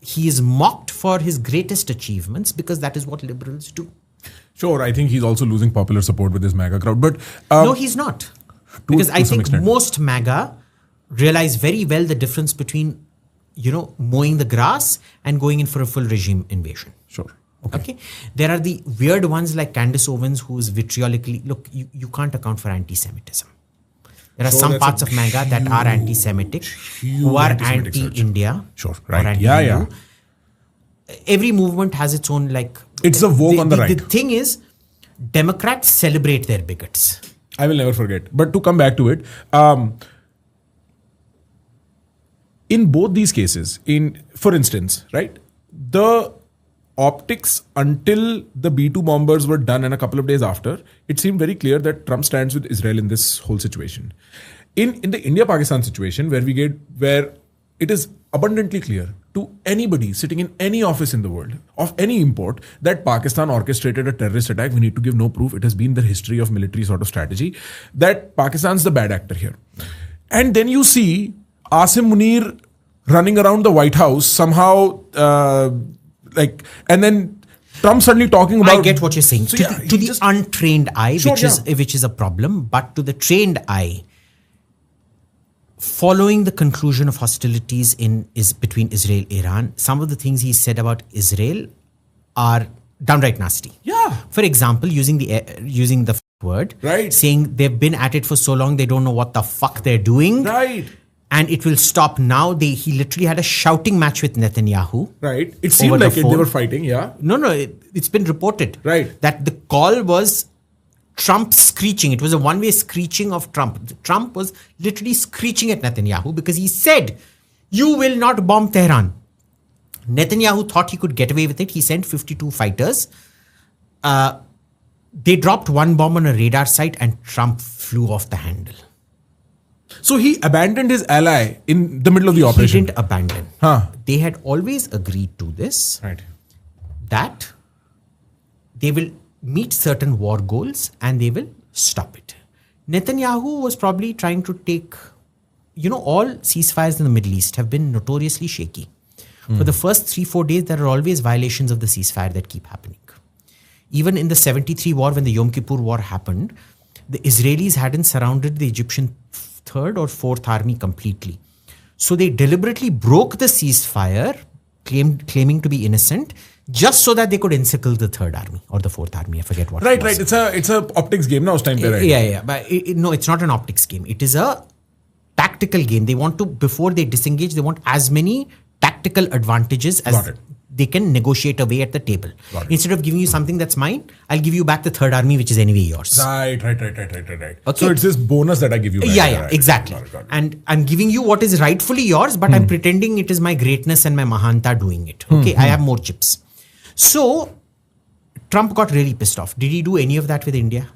He is mocked for his greatest achievements because that is what liberals do. Sure, I think he's also losing popular support with his MAGA crowd. But no, he's not. Because I to some think extent. most MAGA realize very well the difference between, mowing the grass and going in for a full regime invasion. Sure. Okay. There are the weird ones like Candace Owens, who's vitriolically... Look, you can't account for anti-Semitism. There are So some that's parts a of MAGA that are anti-Semitic, who are anti-Semitic surge. anti-India. Sure, or right. anti-EU. Yeah. Every movement has its own, It's a vogue on the right. The thing is, Democrats celebrate their bigots. I will never forget. But to come back to it, in both these cases, for instance, right, the optics until the B-2 bombers were done and a couple of days after, it seemed very clear that Trump stands with Israel in this whole situation. In the India-Pakistan situation, where it is abundantly clear to anybody sitting in any office in the world of any import that Pakistan orchestrated a terrorist attack, we need to give no proof. It has been the history of military sort of strategy that Pakistan's the bad actor here. And then you see Asim Munir running around the White House somehow, and then Trump suddenly talking about... I get what you're saying. So, to the untrained eye, Sure, which is a problem, but to the trained eye, following the conclusion of hostilities between Israel and Iran, some of the things he said about Israel are downright nasty. Yeah. For example, using the word, Right. saying they've been at it for so long they don't know what the fuck they're doing, Right. and it will stop now. He literally had a shouting match with Netanyahu. Right. It seemed Over the like they phone. were fighting, yeah. No, it's been reported. Right. That the call was Trump screeching. It was a one-way screeching of Trump. Trump was literally screeching at Netanyahu because he said, "You will not bomb Tehran." Netanyahu thought he could get away with it. He sent 52 fighters. They dropped one bomb on a radar site and Trump flew off the handle. So he abandoned his ally in the middle of the operation. He didn't abandon. Huh. They had always agreed to this, Right. that they will meet certain war goals and they will stop it. Netanyahu was probably trying to take, all ceasefires in the Middle East have been notoriously shaky. For the first 3-4 days, there are always violations of the ceasefire that keep happening. Even in the 73 war, when the Yom Kippur war happened, the Israelis hadn't surrounded the Egyptian 3rd or 4th army completely. So they deliberately broke the ceasefire, claiming to be innocent. just so that they could encircle the third army or the fourth army. I forget what. Right. It's a optics game now. Us time pe, right? Yeah. But no, it's not an optics game. It is a tactical game. They want to, before they disengage, they want as many tactical advantages as they can negotiate away at the table. Instead of giving you something that's mine, I'll give you back the third army, which is anyway yours. Right. Okay. So it's this bonus that I give you back. Yeah, exactly. Got it. And I'm giving you what is rightfully yours, but I'm pretending it is my greatness and my Mahanta doing it. Okay, I have more chips. So Trump got really pissed off. Did he do any of that with India?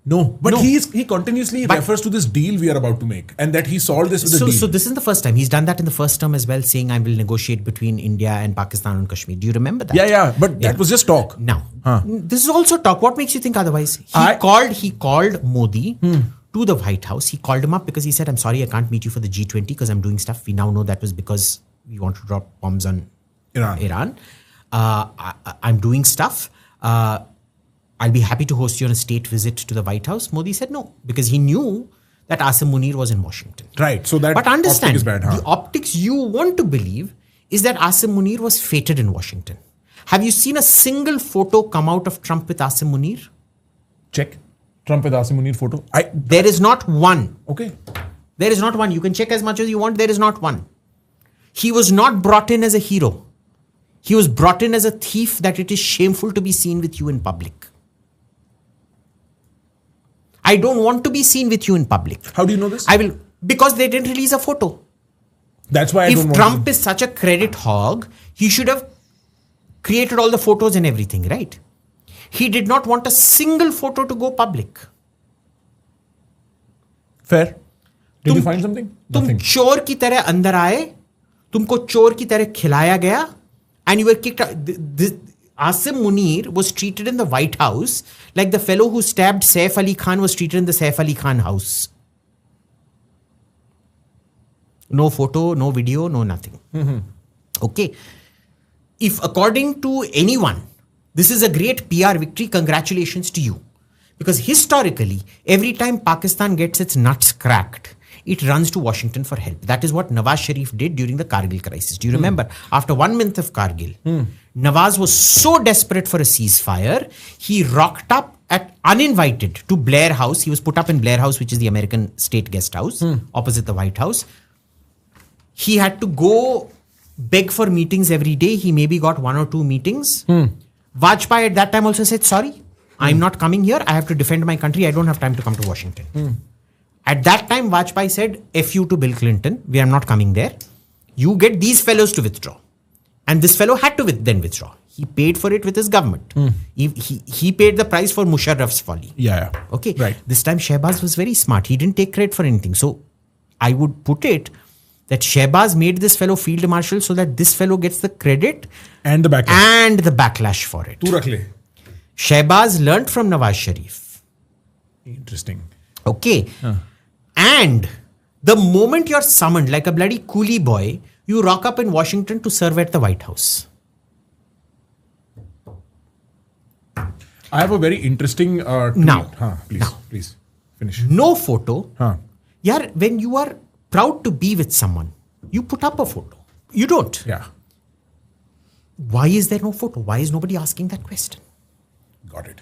No, but he continuously refers to this deal we are about to make, and that he solved this with a deal. So this is the first time. He's done that in the first term as well, saying I will negotiate between India and Pakistan on Kashmir. Do you remember that? Yeah. But that was just talk. Now, this is also talk. What makes you think otherwise? He called Modi to the White House. He called him up because he said, I'm sorry, I can't meet you for the G20 because I'm doing stuff. We now know that was because we want to drop bombs on Iran. I'm doing stuff. I'll be happy to host you on a state visit to the White House. Modi said no, because he knew that Asim Munir was in Washington. Right. So that but understand, optic is bad, the optics you want to believe is that Asim Munir was fated in Washington. Have you seen a single photo come out of Trump with Asim Munir? Check. Trump with Asim Munir photo. There is not one. Okay. There is not one. You can check as much as you want. There is not one. He was not brought in as a hero. He was brought in as a thief that it is shameful to be seen with you in public. I don't want to be seen with you in public. How do you know this? Because they didn't release a photo. That's why if Trump is such a credit hog, he should have created all the photos and everything, right? He did not want a single photo to go public. Fair. Did you find something? Nothing. तुम चोर की तरह अंदर आए, तुमको चोर की तरह खिलाया गया, and you were kicked out. Asim Munir was treated in the White House like the fellow who stabbed Saif Ali Khan was treated in the Saif Ali Khan house. No photo, no video, no nothing. Okay. If according to anyone, this is a great PR victory, congratulations to you. Because historically, every time Pakistan gets its nuts cracked, it runs to Washington for help. That is what Nawaz Sharif did during the Kargil crisis. Do you remember? After 1 month of Kargil, Nawaz was so desperate for a ceasefire, he rocked up uninvited to Blair House. He was put up in Blair House, which is the American state guest house, opposite the White House. He had to go beg for meetings every day. He maybe got 1 or 2 meetings. Vajpayee at that time also said, sorry, I'm not coming here. I have to defend my country. I don't have time to come to Washington. At that time, Vajpayee said, F you to Bill Clinton. We are not coming there. You get these fellows to withdraw. And this fellow had to then withdraw. He paid for it with his government. He paid the price for Musharraf's folly. Yeah. Okay. Right. This time, Shehbaz was very smart. He didn't take credit for anything. So, I would put it that Shehbaz made this fellow field marshal so that this fellow gets the credit and the backlash for it. Tu rakh le. Shehbaz learnt from Nawaz Sharif. Interesting. Okay. And the moment you're summoned like a bloody coolie boy, you rock up in Washington to serve at the White House. I have a very interesting please finish. No photo. Yaar, when you are proud to be with someone, you put up a photo. You don't. Yeah. Why is there no photo? Why is nobody asking that question? Got it.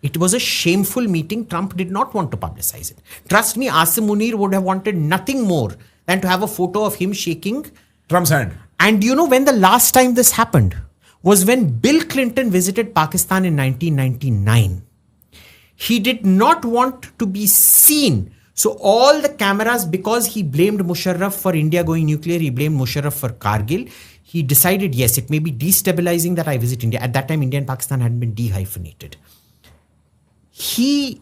It was a shameful meeting. Trump did not want to publicize it. Trust me, Asim Munir would have wanted nothing more than to have a photo of him shaking Trump's hand. And you know when the last time this happened was when Bill Clinton visited Pakistan in 1999. He did not want to be seen. So all the cameras, because he blamed Musharraf for India going nuclear, he blamed Musharraf for Kargil. He decided, yes, it may be destabilizing that I visit India. At that time, India and Pakistan hadn't been dehyphenated. He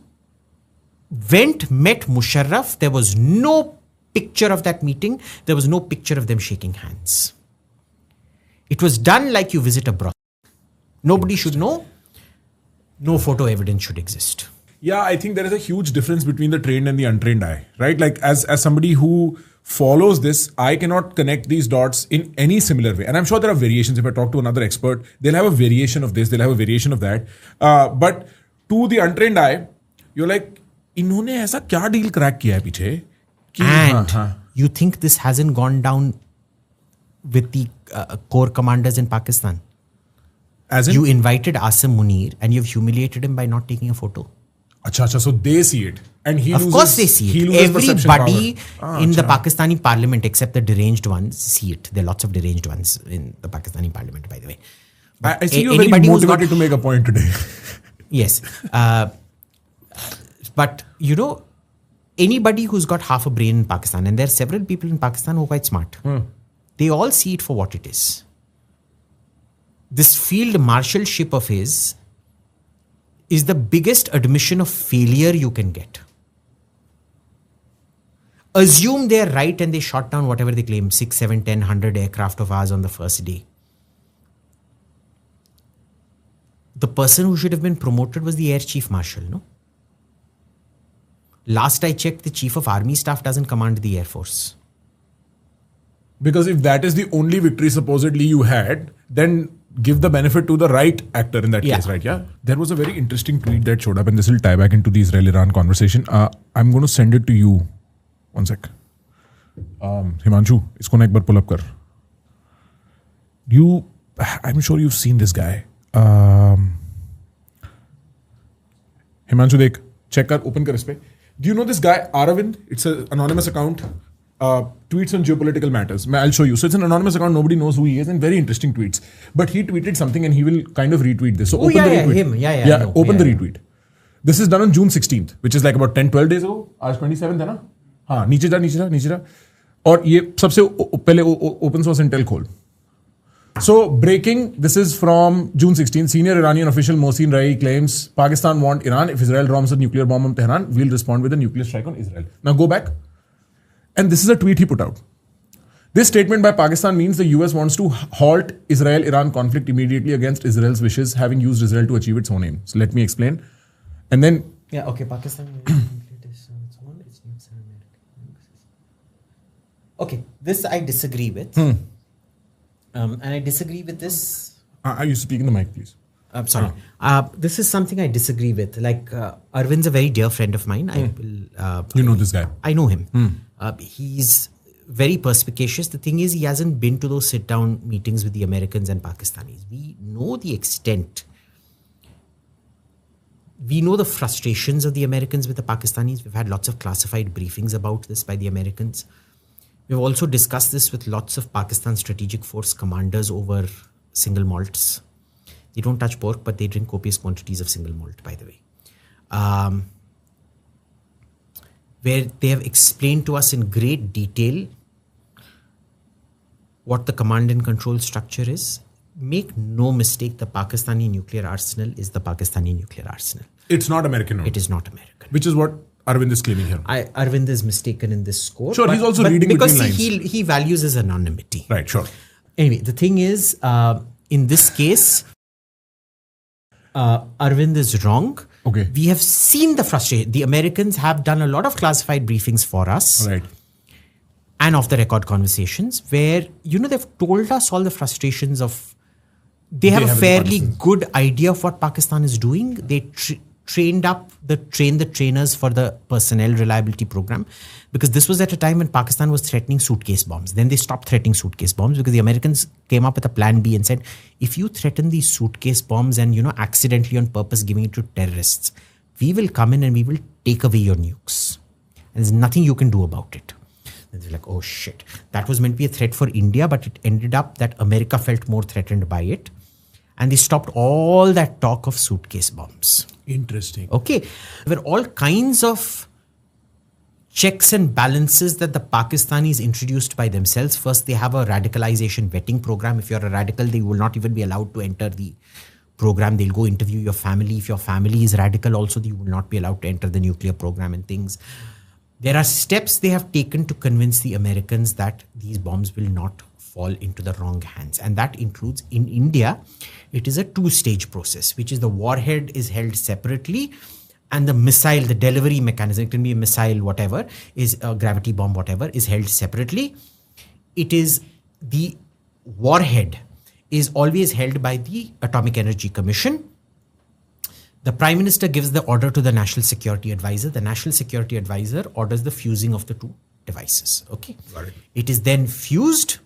met Musharraf. There was no picture of that meeting. There was no picture of them shaking hands. It was done like you visit a brothel. Nobody should know. No photo evidence should exist. Yeah, I think there is a huge difference between the trained and the untrained eye, right? Like as somebody who follows this, I cannot connect these dots in any similar way. And I'm sure there are variations. If I talk to another expert, they'll have a variation of this, they'll have a variation of that. But to the untrained eye, you're like, इन्होंने ऐसा क्या deal crack किया है पीछे? And you think this hasn't gone down with the core commanders in Pakistan? As in? You invited Asim Munir and you've humiliated him by not taking a photo. Acha, so they see it. And he Of loses, course they see he it. loses perception Everybody power. in the Pakistani parliament, except the deranged ones, see it. There are lots of deranged ones in the Pakistani parliament, by the way. I see you're very motivated to make a point today. Yes. But, anybody who's got half a brain in Pakistan, and there are several people in Pakistan who are quite smart, they all see it for what it is. This field marshalship of his is the biggest admission of failure you can get. Assume they're right and they shot down whatever they claim, 6, 7, 10, 100 aircraft of ours on the first day. The person who should have been promoted was the Air Chief Marshal, no? Last I checked, the Chief of Army Staff doesn't command the Air Force. Because if that is the only victory supposedly you had, then give the benefit to the right actor in that case, right? Yeah. There was a very interesting tweet that showed up, and this will tie back into the Israel-Iran conversation. I'm going to send it to you. One sec. Himanshu, isko na ek bar pull up kar. I'm sure you've seen this guy. Himanshu, dekh. Check kar, open kar ispe. Do you know this guy, Aravind? It's an anonymous account. Tweets on geopolitical matters. I'll show you. So it's an anonymous account. Nobody knows who he is, and very interesting tweets. But he tweeted something, and he will kind of retweet this. So open the retweet. Him. Yeah, open the retweet. This is done on June 16th, which is like about 10-12 days ago. Aaj 27th है ना? हाँ, नीचे जा. और ये सबसे पहले open source intel खोल. So breaking, this is from June 16th. Senior Iranian official Mohsin Rai claims Pakistan want Iran. If Israel bombs a nuclear bomb on Tehran, we'll respond with a nuclear strike on Israel. Now go back. And this is a tweet he put out. This statement by Pakistan means the US wants to halt Israel-Iran conflict immediately against Israel's wishes, having used Israel to achieve its own aim. So let me explain. And then... Yeah, okay, Pakistan... Okay, this I disagree with. And I disagree with this... Are you speaking the mic, please? I'm sorry. This is something I disagree with. Like, Arvind's a very dear friend of mine. You know this guy? I know him. He's very perspicacious. The thing is, he hasn't been to those sit-down meetings with the Americans and Pakistanis. We know the extent. We know the frustrations of the Americans with the Pakistanis. We've had lots of classified briefings about this by the Americans. We've also discussed this with lots of Pakistan strategic force commanders over single malts. They don't touch pork, but they drink copious quantities of single malt, by the way. Where they have explained to us in great detail what the command and control structure is. Make no mistake, the Pakistani nuclear arsenal is the Pakistani nuclear arsenal. It's not American. It is not American. Which is what Arvind is claiming here. Arvind is mistaken in this score. Sure, he's also reading between lines. Because he values his anonymity. Right, sure. Anyway, the thing is, in this case, Arvind is wrong. Okay. We have seen the frustration. The Americans have done a lot of classified briefings for us. Right. And off-the-record conversations where, they've told us all the frustrations of... They have a fairly good idea of what Pakistan is doing. They trained the trainers for the personnel reliability program, because this was at a time when Pakistan was threatening suitcase bombs. Then they stopped threatening suitcase bombs because the Americans came up with a plan B and said, if you threaten these suitcase bombs and, accidentally on purpose giving it to terrorists, we will come in and we will take away your nukes. And there's nothing you can do about it. And they're like, oh shit, that was meant to be a threat for India, but it ended up that America felt more threatened by it. And they stopped all that talk of suitcase bombs. Interesting. Okay. There were all kinds of checks and balances that the Pakistanis introduced by themselves. First, they have a radicalization vetting program. If you're a radical, they will not even be allowed to enter the program. They'll go interview your family. If your family is radical also, you will not be allowed to enter the nuclear program and things. There are steps they have taken to convince the Americans that these bombs will not fall into the wrong hands. And that includes, in India, it is a two-stage process, which is the warhead is held separately and the missile, the delivery mechanism, it can be a missile, whatever, is a gravity bomb, whatever, is held separately. It is the warhead is always held by the Atomic Energy Commission. The Prime Minister gives the order to the National Security Advisor. The National Security Advisor orders the fusing of the two devices. Okay. Got it. It is then fused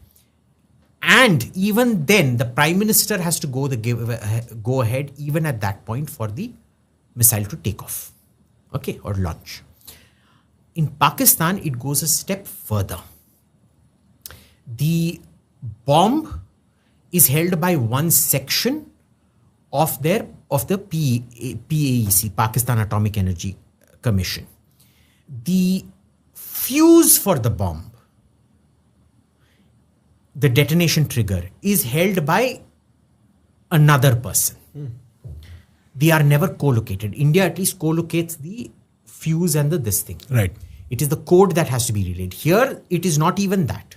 And even then, the Prime Minister has to go ahead even at that point for the missile to take off, okay, or launch. In Pakistan, it goes a step further. The bomb is held by one section of the PAEC, Pakistan Atomic Energy Commission. The fuse for the bomb, the detonation trigger, is held by another person. They are never co-located. India at least co-locates the fuse and this thing. Right. It is the code that has to be relayed. Here, it is not even that.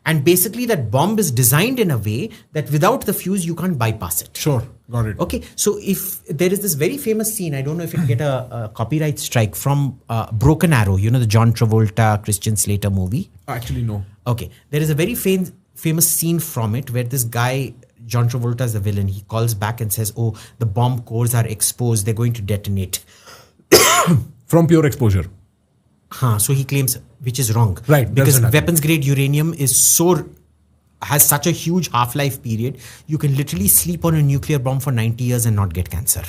And basically, that bomb is designed in a way that without the fuse, you can't bypass it. Sure. Got it. Okay. So if there is this very famous scene, I don't know if it get a copyright strike from Broken Arrow, the John Travolta, Christian Slater movie. Actually, no. Okay. There is a very famous scene from it where this guy, John Travolta is the villain. He calls back and says, oh, the bomb cores are exposed. They're going to detonate. From pure exposure. So he claims, which is wrong. Right. Because weapons grade uranium has such a huge half-life period. You can literally sleep on a nuclear bomb for 90 years and not get cancer.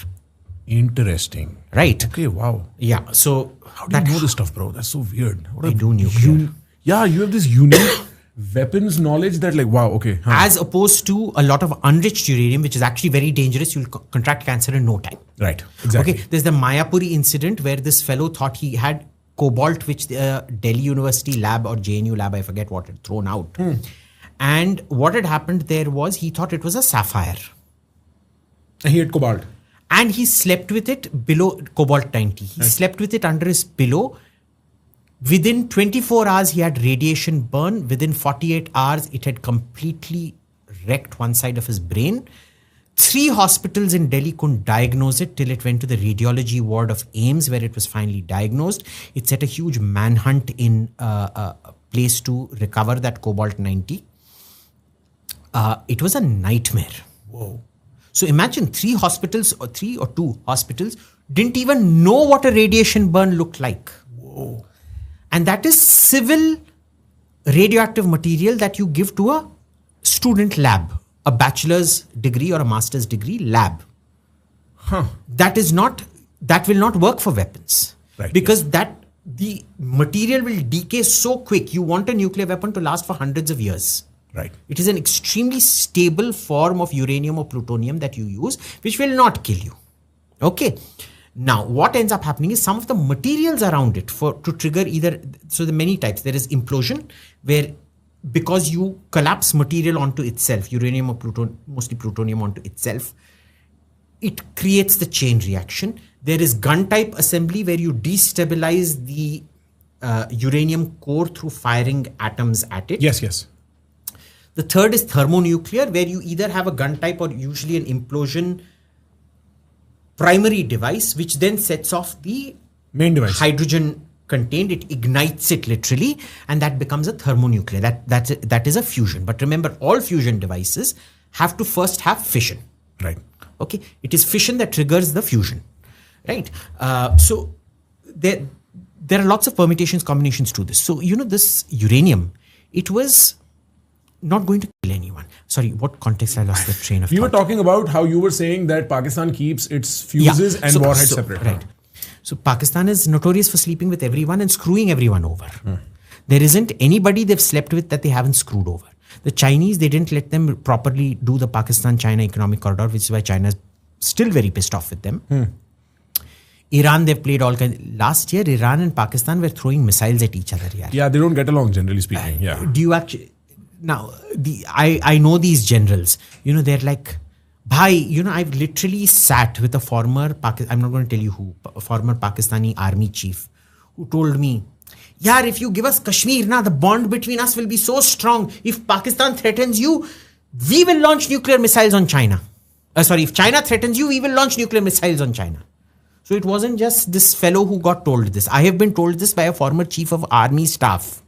Interesting. Right. Okay, wow. Yeah. So how do you know this stuff, bro? That's so weird. I do nuclear. Yeah, you have this unique weapons knowledge that wow, okay. As opposed to a lot of unenriched uranium, which is actually very dangerous. You'll contract cancer in no time. Right. Exactly. Okay. There's the Mayapuri incident where this fellow thought he had cobalt, which the Delhi University lab or JNU lab, I forget what, had thrown out. And what had happened there was he thought it was a sapphire. And he had cobalt. And he slept with it below cobalt 90. He slept with it under his pillow. Within 24 hours, he had radiation burn. Within 48 hours, it had completely wrecked one side of his brain. 3 hospitals in Delhi couldn't diagnose it till it went to the radiology ward of AIIMS, where it was finally diagnosed. It set a huge manhunt in a place to recover that cobalt 90. It was a nightmare. Whoa. So imagine 3 hospitals or 3 or 2 hospitals didn't even know what a radiation burn looked like. Whoa. And that is civil radioactive material that you give to a student lab, a bachelor's degree or a master's degree lab. That will not work for weapons. Right, because the material will decay so quick. You want a nuclear weapon to last for hundreds of years. Right. It is an extremely stable form of uranium or plutonium that you use, which will not kill you. Okay. Now, what ends up happening is some of the materials around it to trigger there are many types. There is implosion, where because you collapse material onto itself, uranium or mostly plutonium onto itself, it creates the chain reaction. There is gun type assembly, where you destabilize the uranium core through firing atoms at it. Yes. The third is thermonuclear, where you either have a gun type or usually an implosion primary device, which then sets off the main device. Hydrogen contained. It ignites it literally, and that becomes a thermonuclear. That is a fusion. But remember, all fusion devices have to first have fission. Right. Okay. It is fission that triggers the fusion. Right. So there are lots of permutations, combinations to this. So this uranium, it was not going to kill anyone. Sorry, what context I lost the train of thought. You were talking about how you were saying that Pakistan keeps its fuses and warheads separate. Right. So Pakistan is notorious for sleeping with everyone and screwing everyone over. There isn't anybody they've slept with that they haven't screwed over. The Chinese, they didn't let them properly do the Pakistan-China economic corridor, which is why China is still very pissed off with them. Iran, they've played all kinds. Last year, Iran and Pakistan were throwing missiles at each other. Yeah, they don't get along, generally speaking. Do you actually... Now, I know these generals, they're like, bhai, I've literally sat with a former, I'm not going to tell you who, a former Pakistani army chief who told me, yaar, if you give us Kashmir, the bond between us will be so strong. If Pakistan threatens you, we will launch nuclear missiles on China. If China threatens you, we will launch nuclear missiles on China. So it wasn't just this fellow who got told this. I have been told this by a former chief of army staff.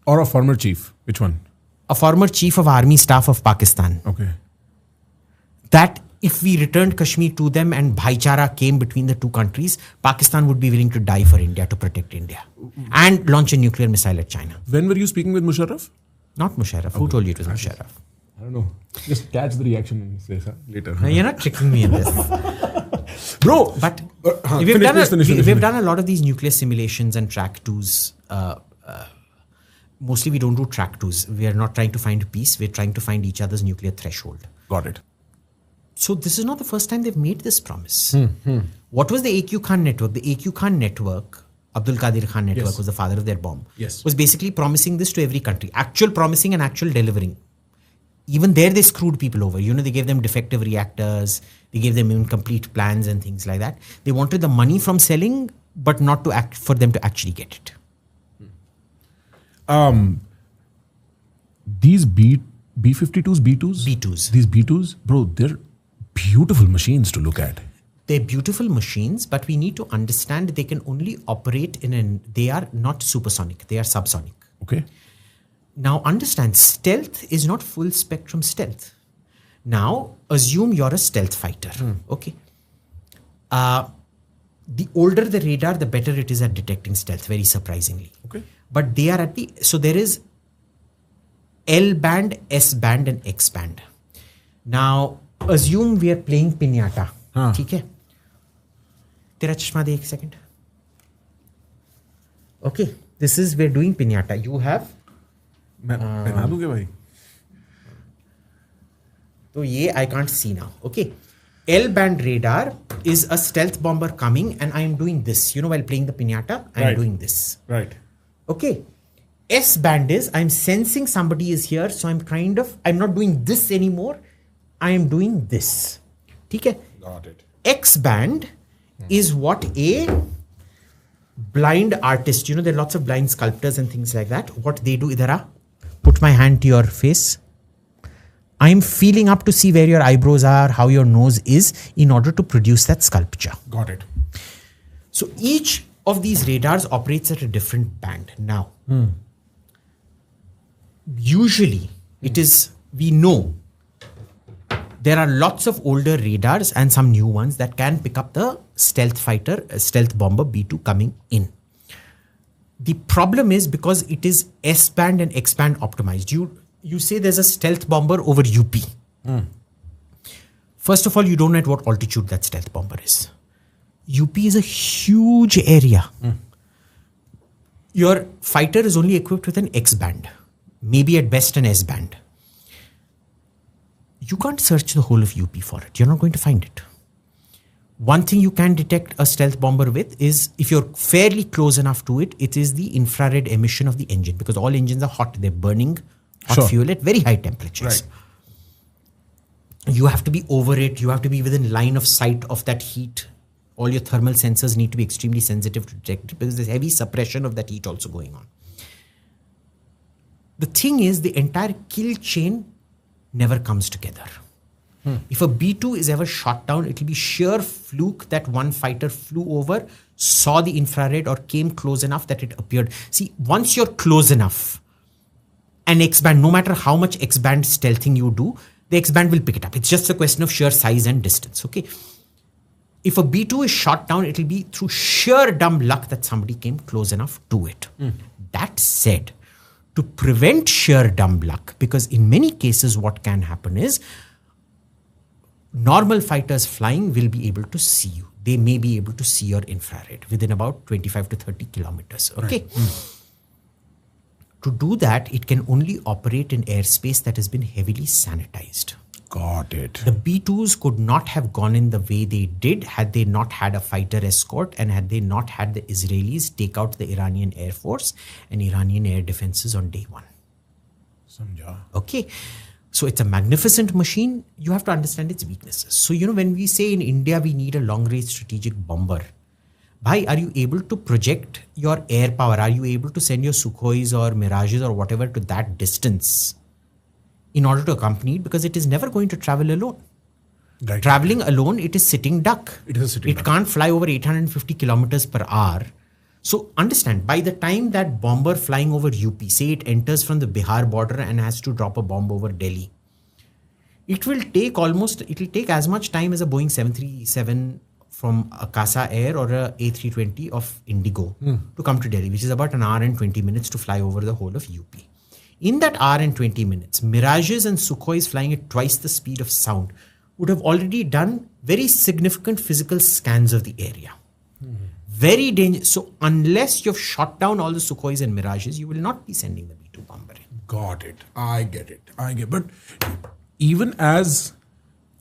Or a former chief? Which one? A former chief of army staff of Pakistan. Okay. That if we returned Kashmir to them and bhaichara came between the two countries, Pakistan would be willing to die for India to protect India and launch a nuclear missile at China. When were you speaking with Musharraf? Not Musharraf. Who told you it was Musharraf? I don't know. Just catch the reaction and say later. No, you're not tricking me in this. Bro! But we've done a lot of these nuclear simulations and track twos. Mostly we don't do track twos. We are not trying to find peace. We're trying to find each other's nuclear threshold. Got it. So this is not the first time they've made this promise. What was the AQ Khan network? The AQ Khan network, Abdul Qadir Khan network, was the father of their bomb. Yes. Was basically promising this to every country. Actual promising and actual delivering. Even there they screwed people over. They gave them defective reactors. They gave them incomplete plans and things like that. They wanted the money from selling, but not to for them to actually get it. These B-52s, B-2s? B-2s. These B-2s, bro, they're beautiful machines to look at. They're beautiful machines, but we need to understand they can only operate they are not supersonic, they are subsonic. Okay. Now understand, stealth is not full spectrum stealth. Now assume you're a stealth fighter. Okay. The older the radar, the better it is at detecting stealth, very surprisingly. Okay. But they are so there is L band, S band and X band. Now assume we are playing piñata. ठीक है? तेरा चश्मा दे एक second. Okay, we're doing piñata. You have मैं पहना दूंगा भाई. तो ये I can't see now. Okay. L band radar is a stealth bomber coming and I am doing this. While playing the piñata, I am doing this. Right. Okay. S band is I'm sensing somebody is here, so I'm not doing this anymore. I am doing this. Okay? Got it. X band is what a blind artist, there are lots of blind sculptors and things like that. What they do, idhara, put my hand to your face. I'm feeling up to see where your eyebrows are, how your nose is, in order to produce that sculpture. Got it. So each of these radars operates at a different band. Now, usually we know there are lots of older radars and some new ones that can pick up the stealth bomber B-2 coming in. The problem is because it is S-band and X-band optimized. You say there's a stealth bomber over UP. First of all, you don't know at what altitude that stealth bomber is. UP is a huge area. Your fighter is only equipped with an X-band, maybe at best an S-band. You can't search the whole of UP for it. You're not going to find it. One thing you can detect a stealth bomber with is, if you're fairly close enough to it, it is the infrared emission of the engine, because all engines are hot. They're burning hot fuel at very high temperatures. Right. You have to be over it. You have to be within line of sight of that heat. All your thermal sensors need to be extremely sensitive to detect it, because there's heavy suppression of that heat also going on. The thing is, the entire kill chain never comes together. If a B-2 is ever shot down, it will be sheer fluke that one fighter flew over, saw the infrared or came close enough that it appeared. See, once you're close enough, an X-band, no matter how much X-band stealthing you do, the X-band will pick it up. It's just a question of sheer size and distance, okay? If a B-2 is shot down, it will be through sheer dumb luck that somebody came close enough to it. That said, to prevent sheer dumb luck, because in many cases what can happen is normal fighters flying will be able to see you. They may be able to see your infrared within about 25 to 30 kilometers. Okay. Right. To do that, it can only operate in airspace that has been heavily sanitized. Got it. The B-2s could not have gone in the way they did had they not had a fighter escort and had they not had the Israelis take out the Iranian Air Force and Iranian air defenses on day one. Samjha. Okay. So it's a magnificent machine. You have to understand its weaknesses. So, when we say in India we need a long-range strategic bomber, bhai, are you able to project your air power? Are you able to send your Sukhois or Mirages or whatever to that distance in order to accompany it? Because it is never going to travel alone. Right. Traveling alone, it is sitting duck. It can't fly over 850 kilometers per hour. So understand, by the time that bomber flying over UP, say it enters from the Bihar border and has to drop a bomb over Delhi, it will take as much time as a Boeing 737 from Akasa Air or a A320 of Indigo to come to Delhi, which is about an hour and 20 minutes to fly over the whole of UP. In that hour and 20 minutes, Mirages and Sukhois flying at twice the speed of sound would have already done very significant physical scans of the area. Very dangerous. So unless you've shot down all the Sukhois and Mirages, you will not be sending the B-2 bomber in. Got it. I get it. But even as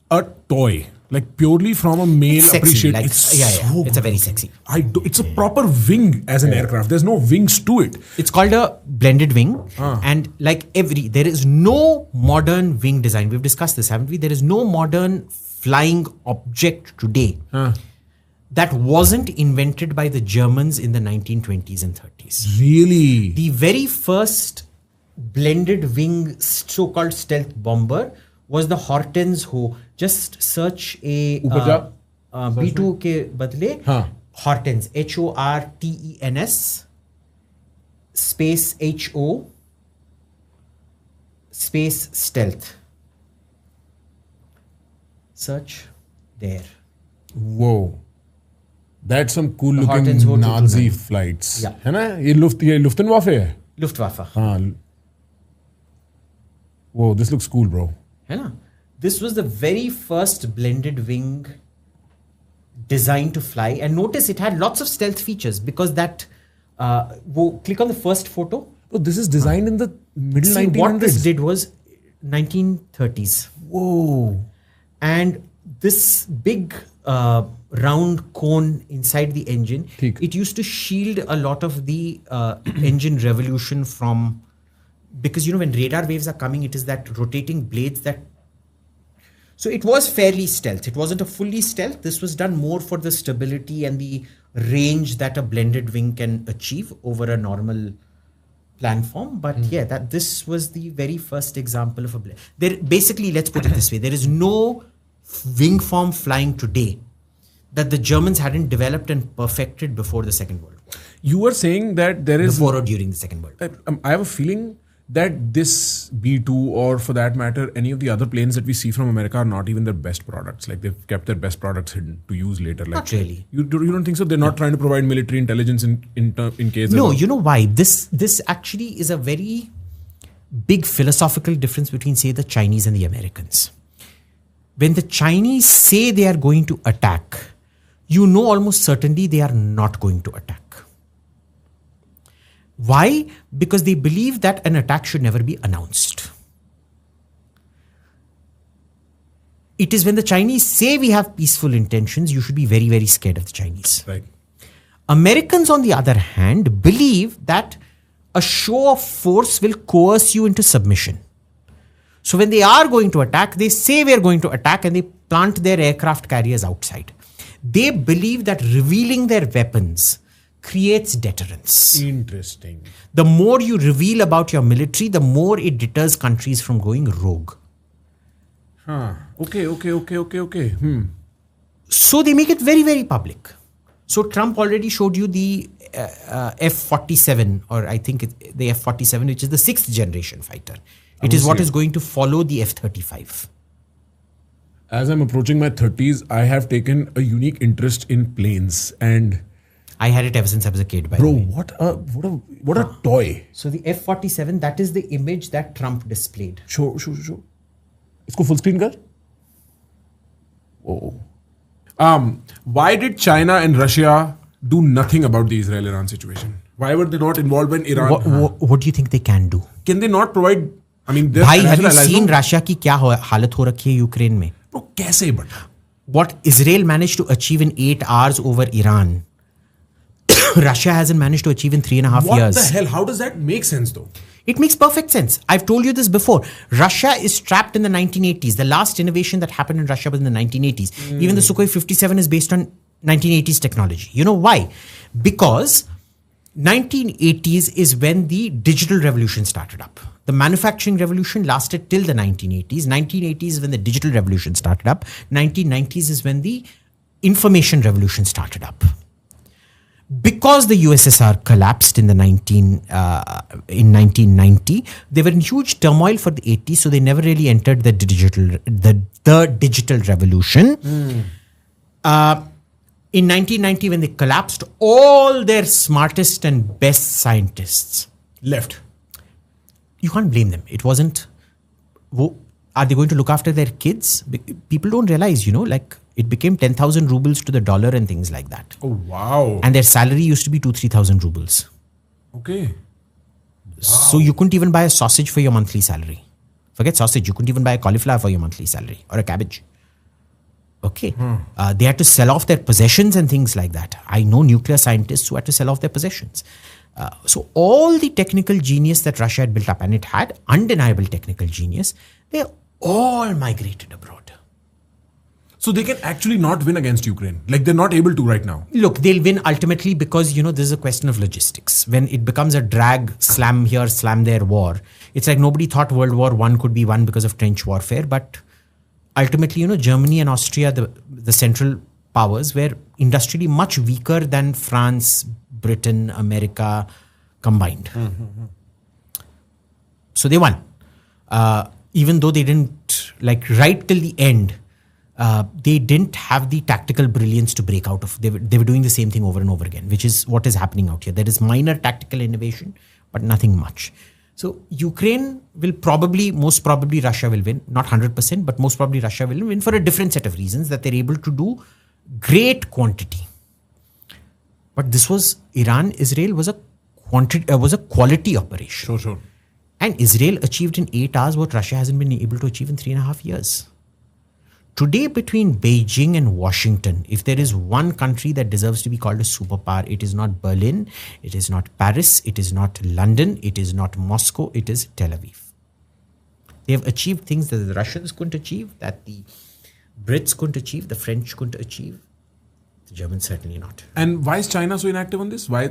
a toy, like purely from a male appreciation, Like, it's so it's a very sexy. It's a proper wing as an aircraft. There's no wings to it. It's called a blended wing. And like there is no modern wing design. We've discussed this, haven't we? There is no modern flying object today that wasn't invented by the Germans in the 1920s and 30s. Really? The very first blended wing so-called stealth bomber was the Hortense Ho. Just search a B2 ke badle Hortense, Hortens, space HO space stealth. Search there. Whoa. That's some cool Hortens Ho looking Nazi 229. flights. Yeah. है ना? ये Luftwaffe है? Luftwaffe. हाँ. Whoa, this looks cool, bro. है ना? This was the very first blended wing designed to fly. And notice it had lots of stealth features because that, click on the first photo. Oh, this is designed in the middle 1900s. What this did was 1930s. Whoa. And this big round cone inside the engine, it used to shield a lot of the engine revolution from, because when radar waves are coming, it is that rotating blades that. So it was fairly stealth. It wasn't a fully stealth. This was done more for the stability and the range that a blended wing can achieve over a normal platform. But this was the very first example of a blend. Basically, let's put it this way. There is no wing form flying today that the Germans hadn't developed and perfected before the Second World War. You were saying that there is... Before or during the Second World War. I have a feeling that this B-2 or for that matter, any of the other planes that we see from America are not even their best products. Like they've kept their best products hidden to use later. Like, not really. You don't think so? They're not trying to provide military intelligence in case... No, you know why? This actually is a very big philosophical difference between, say, the Chinese and the Americans. When the Chinese say they are going to attack, almost certainly they are not going to attack. Why? Because they believe that an attack should never be announced. It is when the Chinese say we have peaceful intentions, you should be very, very scared of the Chinese. Right. Americans, on the other hand, believe that a show of force will coerce you into submission. So when they are going to attack, they say we are going to attack and they plant their aircraft carriers outside. They believe that revealing their weapons creates deterrence. Interesting. The more you reveal about your military, the more it deters countries from going rogue. Okay. So they make it very, very public. So Trump already showed you the F-47, or I think the F-47, which is the 6th generation fighter. It is what is going to follow the F-35. As I'm approaching my 30s, I have taken a unique interest in planes, and I had it ever since I was a kid. By the way. What a toy! So the F-47, that is the image that Trump displayed. Show. Isko full screen kar. Oh. Why did China and Russia do nothing about the Israel-Iran situation? Why were they not involved when Iran? What do you think they can do? Can they not provide? I mean, भाई, have you seen Russia की क्या हालत हो रखी है Ukraine में? Bro, कैसे but? What Israel managed to achieve in 8 hours over Iran, Russia hasn't managed to achieve in 3.5 years. What the hell? How does that make sense though? It makes perfect sense. I've told you this before. Russia is trapped in the 1980s. The last innovation that happened in Russia was in the 1980s. Even the Sukhoi 57 is based on 1980s technology. You know why? Because 1980s is when the digital revolution started up. The manufacturing revolution lasted till the 1980s. 1980s is when the digital revolution started up. 1990s is when the information revolution started up. Because the USSR collapsed in 1990, they were in huge turmoil for the 80s, so they never really entered the digital revolution. In 1990, when they collapsed, all their smartest and best scientists left. you can't blame them. It wasn't. Are they going to look after their kids? People don't realize, like it became 10,000 rubles to the dollar and things like that. Oh, wow. And their salary used to be 2,000-3,000 rubles. Okay. Wow. So you couldn't even buy a sausage for your monthly salary. Forget sausage. You couldn't even buy a cauliflower for your monthly salary or a cabbage. Okay. They had to sell off their possessions and things like that. I know nuclear scientists who had to sell off their possessions. So all the technical genius that Russia had built up, and it had undeniable technical genius, they all migrated abroad. So they can actually not win against Ukraine. Like they're not able to right now. Look, they'll win ultimately because, this is a question of logistics. When it becomes a drag, slam here, slam there war, it's like nobody thought World War I could be won because of trench warfare. But ultimately, Germany and Austria, the central powers, were industrially much weaker than France, Britain, America combined. So they won. Even though they didn't, right till the end, they didn't have the tactical brilliance to break out of. They were doing the same thing over and over again, which is what is happening out here. There is minor tactical innovation, but nothing much. So Ukraine will most probably Russia will win. Not 100%, but most probably Russia will win for a different set of reasons, that they're able to do great quantity. But this was Iran-Israel was a quality operation. Sure. And Israel achieved in 8 hours what Russia hasn't been able to achieve in 3.5 years. Today, between Beijing and Washington, if there is one country that deserves to be called a superpower, it is not Berlin, it is not Paris, it is not London, it is not Moscow, it is Tel Aviv. They have achieved things that the Russians couldn't achieve, that the Brits couldn't achieve, the French couldn't achieve, the Germans certainly not. And why is China so inactive on this? Why,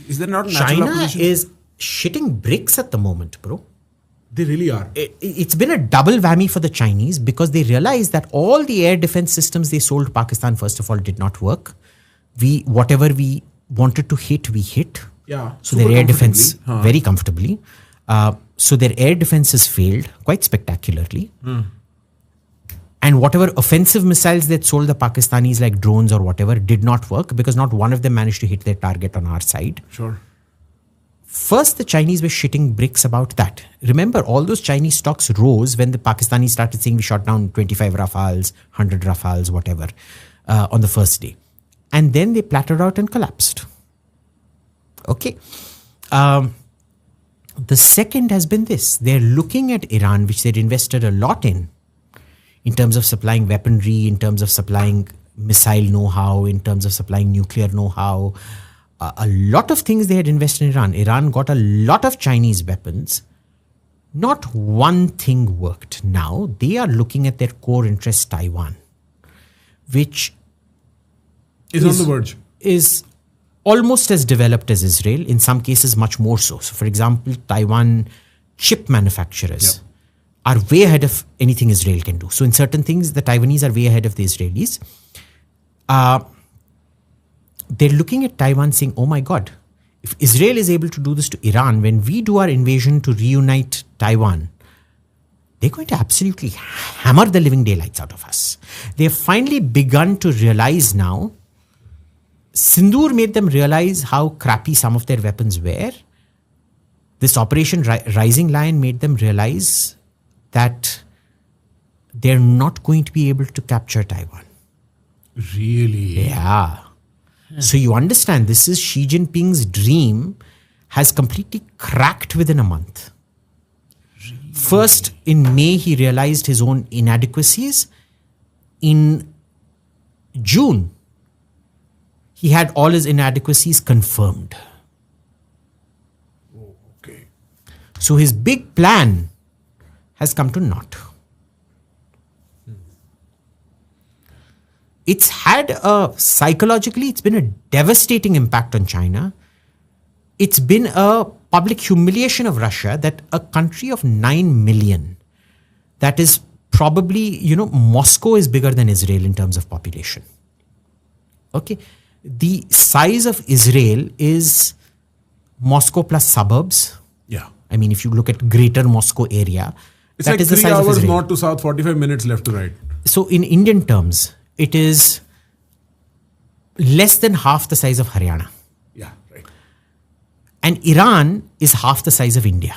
is there not a natural China opposition? is shitting bricks at the moment, bro. They really are. It's been a double whammy for the Chinese because they realized that all the air defense systems they sold to Pakistan, first of all, did not work. Whatever we wanted to hit, we hit. Yeah. So their air defense, very comfortably. So their air defenses failed quite spectacularly. And whatever offensive missiles they'd sold the Pakistanis, like drones or whatever, did not work because not one of them managed to hit their target on our side. Sure. First, the Chinese were shitting bricks about that. Remember, all those Chinese stocks rose when the Pakistanis started saying we shot down 25 Rafales, 100 Rafales, whatever, on the first day. And then they plattered out and collapsed. Okay. The second has been this. They're looking at Iran, which they'd invested a lot in terms of supplying weaponry, in terms of supplying missile know-how, in terms of supplying nuclear know-how. A lot of things they had invested in Iran. Iran got a lot of Chinese weapons. Not one thing worked. Now they are looking at their core interest, Taiwan, which is on the verge. Is almost as developed as Israel, in some cases much more so. So for example, Taiwan chip manufacturers are way ahead of anything Israel can do. So in certain things, the Taiwanese are way ahead of the Israelis. They're looking at Taiwan saying, oh my God, if Israel is able to do this to Iran, when we do our invasion to reunite Taiwan, they're going to absolutely hammer the living daylights out of us. They've finally begun to realize now. Sindoor made them realize how crappy some of their weapons were. This Operation Rising Lion made them realize that they're not going to be able to capture Taiwan. Really? Yeah. So you understand, this is Xi Jinping's dream has completely cracked within a month. Really? First, in May, he realized his own inadequacies. In June, he had all his inadequacies confirmed. Oh, okay. So his big plan has come to naught. It's had psychologically, it's been a devastating impact on China. It's been a public humiliation of Russia that a country of 9 million, that is probably, Moscow is bigger than Israel in terms of population. Okay. The size of Israel is Moscow plus suburbs. Yeah. I mean, if you look at greater Moscow area, it's that like is the 3 size of hours Israel. north to south, 45 minutes left to right. So in Indian terms, it is less than half the size of Haryana. Yeah, right. And Iran is half the size of India.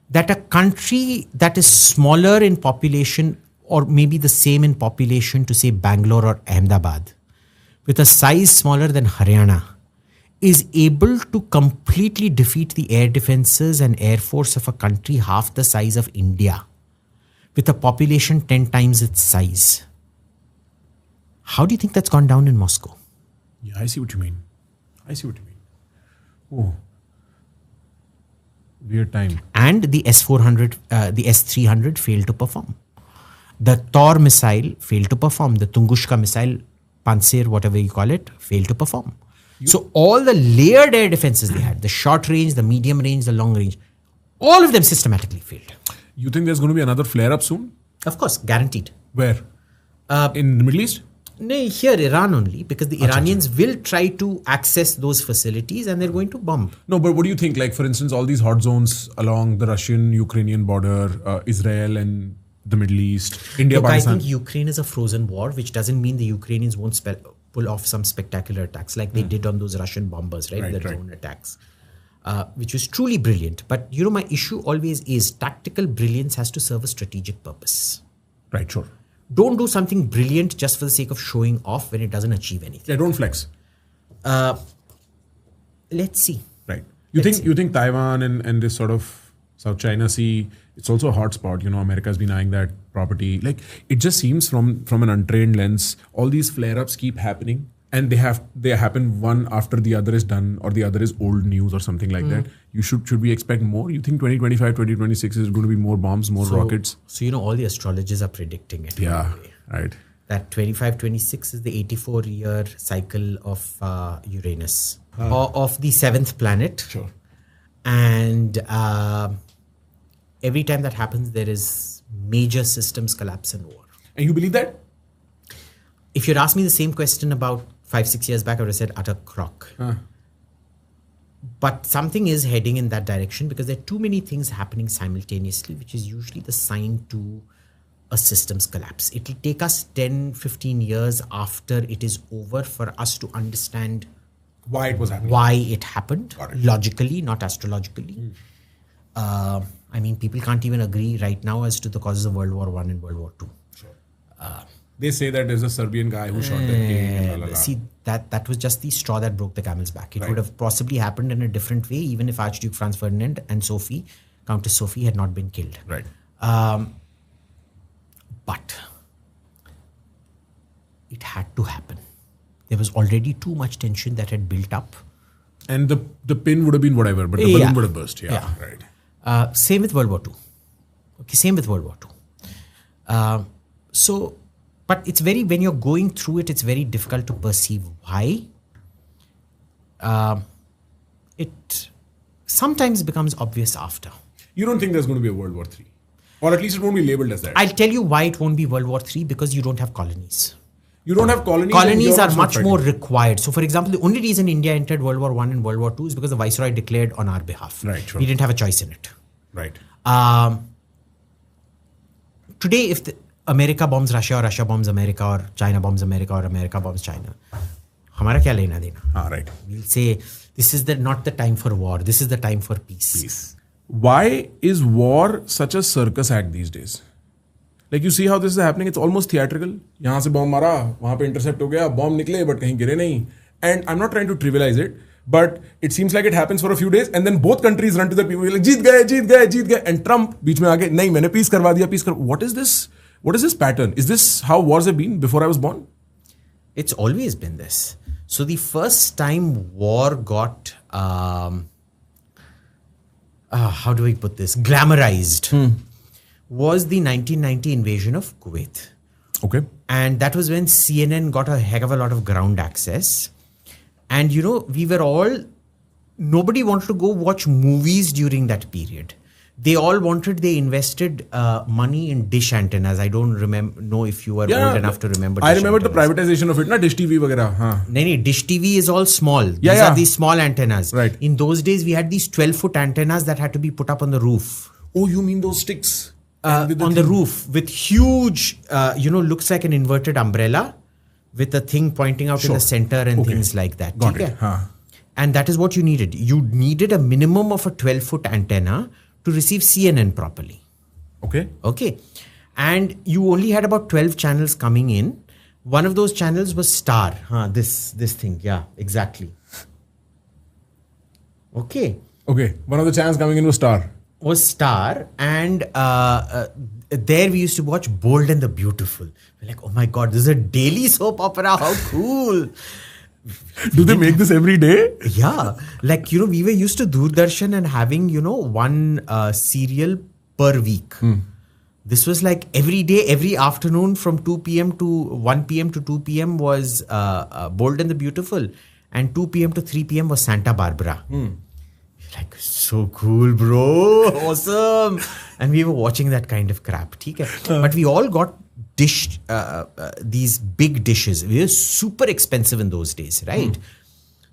that a country that is smaller in population or maybe the same in population to say Bangalore or Ahmedabad, with a size smaller than Haryana, is able to completely defeat the air defenses and air force of a country half the size of India, with a population 10 times its size. How do you think that's gone down in Moscow? Yeah, I see what you mean. Oh. Weird time. And the S-400, the S-300 failed to perform. The Tor missile failed to perform. The Tungushka missile, Pantsir, whatever you call it, failed to perform. So all the layered air defenses they had, the short range, the medium range, the long range, all of them systematically failed. You think there's going to be another flare-up soon? Of course, guaranteed. Where? In the Middle East? No, here Iran only, because the Iranians will try to access those facilities and they're going to bomb. No, but what do you think? Like, for instance, all these hot zones along the Russian-Ukrainian border, Israel and the Middle East, India, Look, Pakistan. I think Ukraine is a frozen war, which doesn't mean the Ukrainians won't pull off some spectacular attacks like they did on those Russian bombers, right? The drone attacks, which was truly brilliant. But, my issue always is tactical brilliance has to serve a strategic purpose. Right, sure. Don't do something brilliant just for the sake of showing off when it doesn't achieve anything. Yeah, don't flex. Let's see. Right. You think Taiwan and this sort of South China Sea, it's also a hot spot. America's been eyeing that property. Like, it just seems from an untrained lens, all these flare-ups keep happening and they happen one after the other is done or the other is old news or something like that. Should we expect more? You think 2025, 2026 is going to be more bombs, more rockets? So, all the astrologers are predicting it. Yeah, right. That 25, 26 is the 84-year cycle of Uranus, of the seventh planet. Sure. And every time that happens, there is major systems collapse and war. And you believe that? If you'd asked me the same question about 5-6 years back, I would have said utter crock. But something is heading in that direction because there are too many things happening simultaneously, which is usually the sign to a system's collapse. It will take us 10, 15 years after it is over for us to understand why it was happening. Why it happened, logically, not astrologically. People can't even agree right now as to the causes of World War I and World War II. Sure. They say that there's a Serbian guy who shot that king. See, that was just the straw that broke the camel's back. It would have possibly happened in a different way, even if Archduke Franz Ferdinand and Countess Sophie had not been killed. Right. But it had to happen. There was already too much tension that had built up. And the pin would have been whatever, but the balloon would have burst. Yeah. Right. Same with World War II. Okay, same with World War II. But when you're going through it, it's very difficult to perceive why. It sometimes becomes obvious after. You don't think there's going to be a World War III? Or at least it won't be labeled as that? I'll tell you why it won't be World War III, because you don't have colonies. You don't have colonies? Colonies are much more required. So, for example, the only reason India entered World War I and World War II is because the Viceroy declared on our behalf. Right, sure. We didn't have a choice in it. Right. Today, if America bombs Russia or Russia bombs America or China bombs America or America bombs China, हमारा क्या लेना देना? Right. We'll say, this is not the time for war. This is the time for peace. Why is war such a circus act these days? Like, you see how this is happening? It's almost theatrical. यहाँ से bomb मारा, वहाँ पे intercept हो गया, bomb निकले, but कहीं गिरे नहीं. And I'm not trying to trivialize it, but it seems like it happens for a few days, and then both countries run to the people like, जीत गए, and Trump बीच में आके, नहीं, मैंने peace करवा दिया, What is this? What is this pattern? Is this how wars have been before I was born? It's always been this. So the first time war got, how do I put this, glamorized, was the 1990 invasion of Kuwait. Okay. And that was when CNN got a heck of a lot of ground access. And, we were all, nobody wanted to go watch movies during that period. They invested money in dish antennas. I don't know if you were old enough to remember. I remember the privatization of it, na, Dish TV वगैरह. No, Dish TV is all small. These are these small antennas. Right. In those days, we had these 12-foot antennas that had to be put up on the roof. Oh, you mean those sticks? On the roof with huge, looks like an inverted umbrella with a thing pointing out in the center and things like that. Got it. And that is what you needed. You needed a minimum of a 12-foot antenna to receive CNN properly. Okay. And you only had about 12 channels coming in. One of those channels was Star. This thing. Yeah, exactly. Okay. One of the channels coming in was Star. And there we used to watch Bold and the Beautiful. We're like, oh my God, this is a daily soap opera. How cool. Do they make this every day? Yeah. Like, we were used to Doordarshan and having, one serial per week. This was like every day, every afternoon from 2 p.m. to 1 p.m. to 2 p.m. was Bold and the Beautiful. And 2 p.m. to 3 p.m. was Santa Barbara. Like, so cool, bro. Awesome. And we were watching that kind of crap. But we all got dished these big dishes. We were super expensive in those days, right?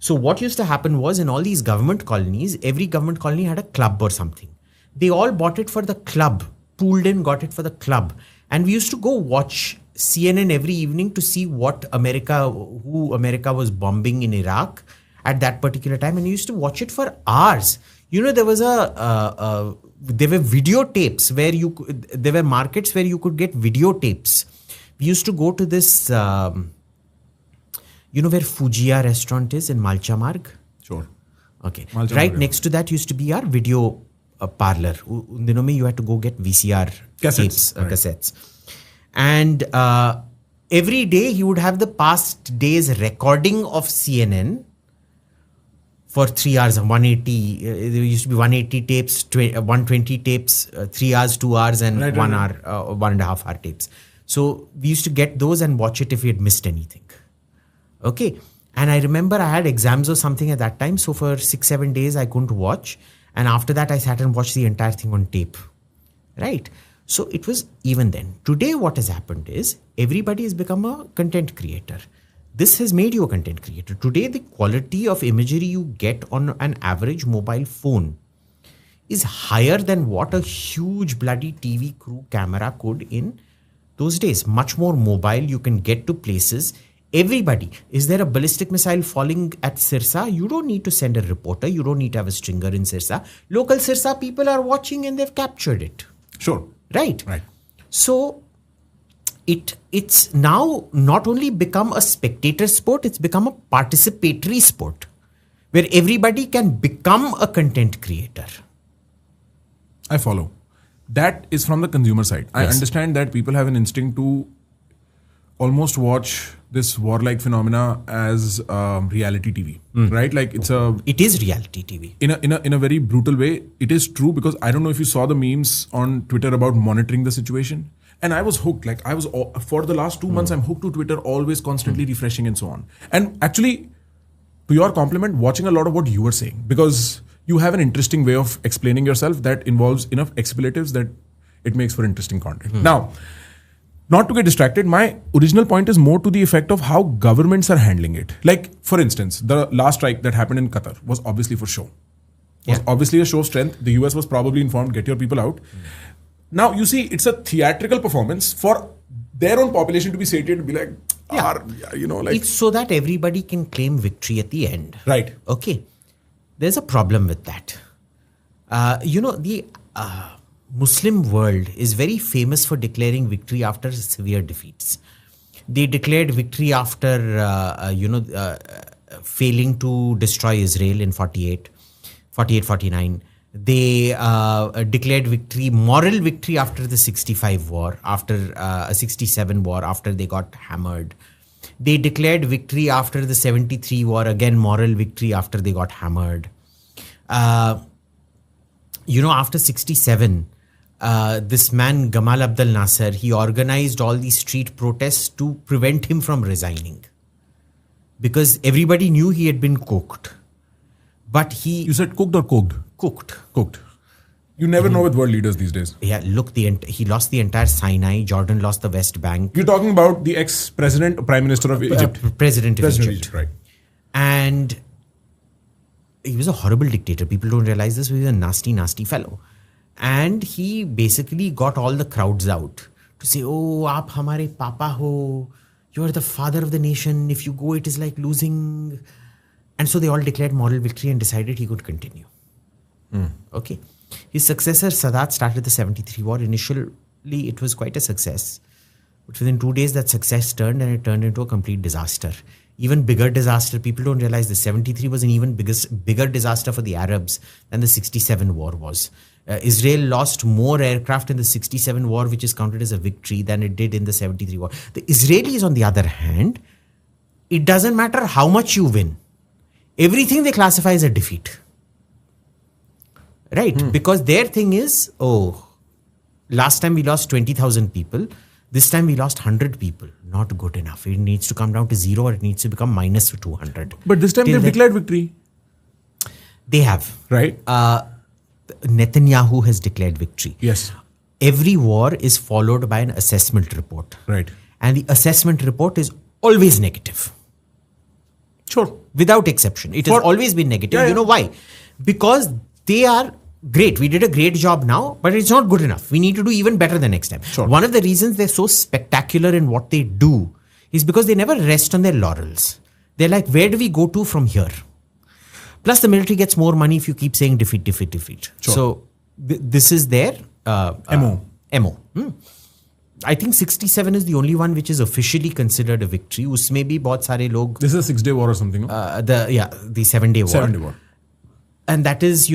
So what used to happen was in all these government colonies, every government colony had a club or something. They all bought it for the club. Pooled in, got it for the club. And we used to go watch CNN every evening to see who America was bombing in Iraq at that particular time. And we used to watch it for hours. There was there were videotapes there were markets where you could get videotapes. We used to go to this, where Fujiya restaurant is in Malcha Marg? Sure. Okay. Right next to that used to be our video parlor. In the you had to go get VCR cassettes. And every day he would have the past day's recording of CNN for 3 hours, 180. There used to be 180 tapes, 120 tapes, 3 hours, 2 hours, and 1 hour, 1.5 hour tapes. So we used to get those and watch it if we had missed anything. Okay. And I remember I had exams or something at that time. So for 6-7 days, I couldn't watch. And after that, I sat and watched the entire thing on tape. Right? So it was even then. Today, what has happened is everybody has become a content creator. This has made you a content creator. Today, the quality of imagery you get on an average mobile phone is higher than what a huge bloody TV crew camera could in those days. Much more mobile. You can get to places. Everybody. Is there a ballistic missile falling at Sirsa? You don't need to send a reporter. You don't need to have a stringer in Sirsa. Local Sirsa people are watching and they've captured it. Sure. Right. So it's now not only become a spectator sport, it's become a participatory sport where everybody can become a content creator. I follow. That is from the consumer side. I understand that people have an instinct to almost watch this warlike phenomena as reality TV, right? Like it is reality TV in a very brutal way. It is true because I don't know if you saw the memes on Twitter about monitoring the situation, and I was hooked. Like I was for the last 2 months, I'm hooked to Twitter, always constantly refreshing and so on. And actually, to your compliment, watching a lot of what you were saying because you have an interesting way of explaining yourself that involves enough expletives that it makes for interesting content. Now. Not to get distracted, my original point is more to the effect of how governments are handling it. Like, for instance, the last strike that happened in Qatar was obviously for show. Was obviously a show of strength. The US was probably informed, get your people out. Now, you see, it's a theatrical performance for their own population to be satiated and be like, It's so that everybody can claim victory at the end. Right. Okay. There's a problem with that. The Muslim world is very famous for declaring victory after severe defeats. They declared victory after, failing to destroy Israel in 48-49. They declared victory, moral victory after the 65 war, after a 67 war, after they got hammered. They declared victory after the 73 war, again, moral victory after they got hammered. After 67, this man, Gamal Abdel Nasser, he organized all these street protests to prevent him from resigning. Because everybody knew he had been cooked. But You said cooked or cooked? Cooked. You never know with world leaders these days. Yeah, look, he lost the entire Sinai. Jordan lost the West Bank. You're talking about the ex-president or prime minister of Egypt. President of Egypt. Right. And he was a horrible dictator. People don't realize this. He was a nasty, nasty fellow. And he basically got all the crowds out to say, oh, aap hamare papa ho. You're the father of the nation. If you go, it is like losing. And so they all declared moral victory and decided he could continue. Okay. His successor Sadat started the 73 war. Initially, it was quite a success. But within 2 days, that success turned and it turned into a complete disaster. Even bigger disaster. People don't realize the 73 was an even bigger disaster for the Arabs than the 67 war was. Israel lost more aircraft in the 67 war, which is counted as a victory, than it did in the 73 war. The Israelis, on the other hand, it doesn't matter how much you win. Everything they classify as a defeat. Right? Because their thing is, last time we lost 20,000 people. This time we lost 100 people. Not good enough. It needs to come down to 0 or it needs to become minus 200. But this time they've declared victory. They have. Right. Netanyahu has declared victory. Yes. Every war is followed by an assessment report. Right. And the assessment report is always negative. Sure. Without exception. It has always been negative. Yeah, you know why? Because they are great. We did a great job now, but it's not good enough. We need to do even better the next time. Sure. One of the reasons they're so spectacular in what they do is because they never rest on their laurels. They're like, where do we go to from here? Plus, the military gets more money if you keep saying defeat, defeat, defeat. Sure. So, this is their MO. I think 67 is the only one which is officially considered a victory. Usme bhi bahut sare log. This is a 6-day war or something, no? The 7-day war. 7-day war. And that is,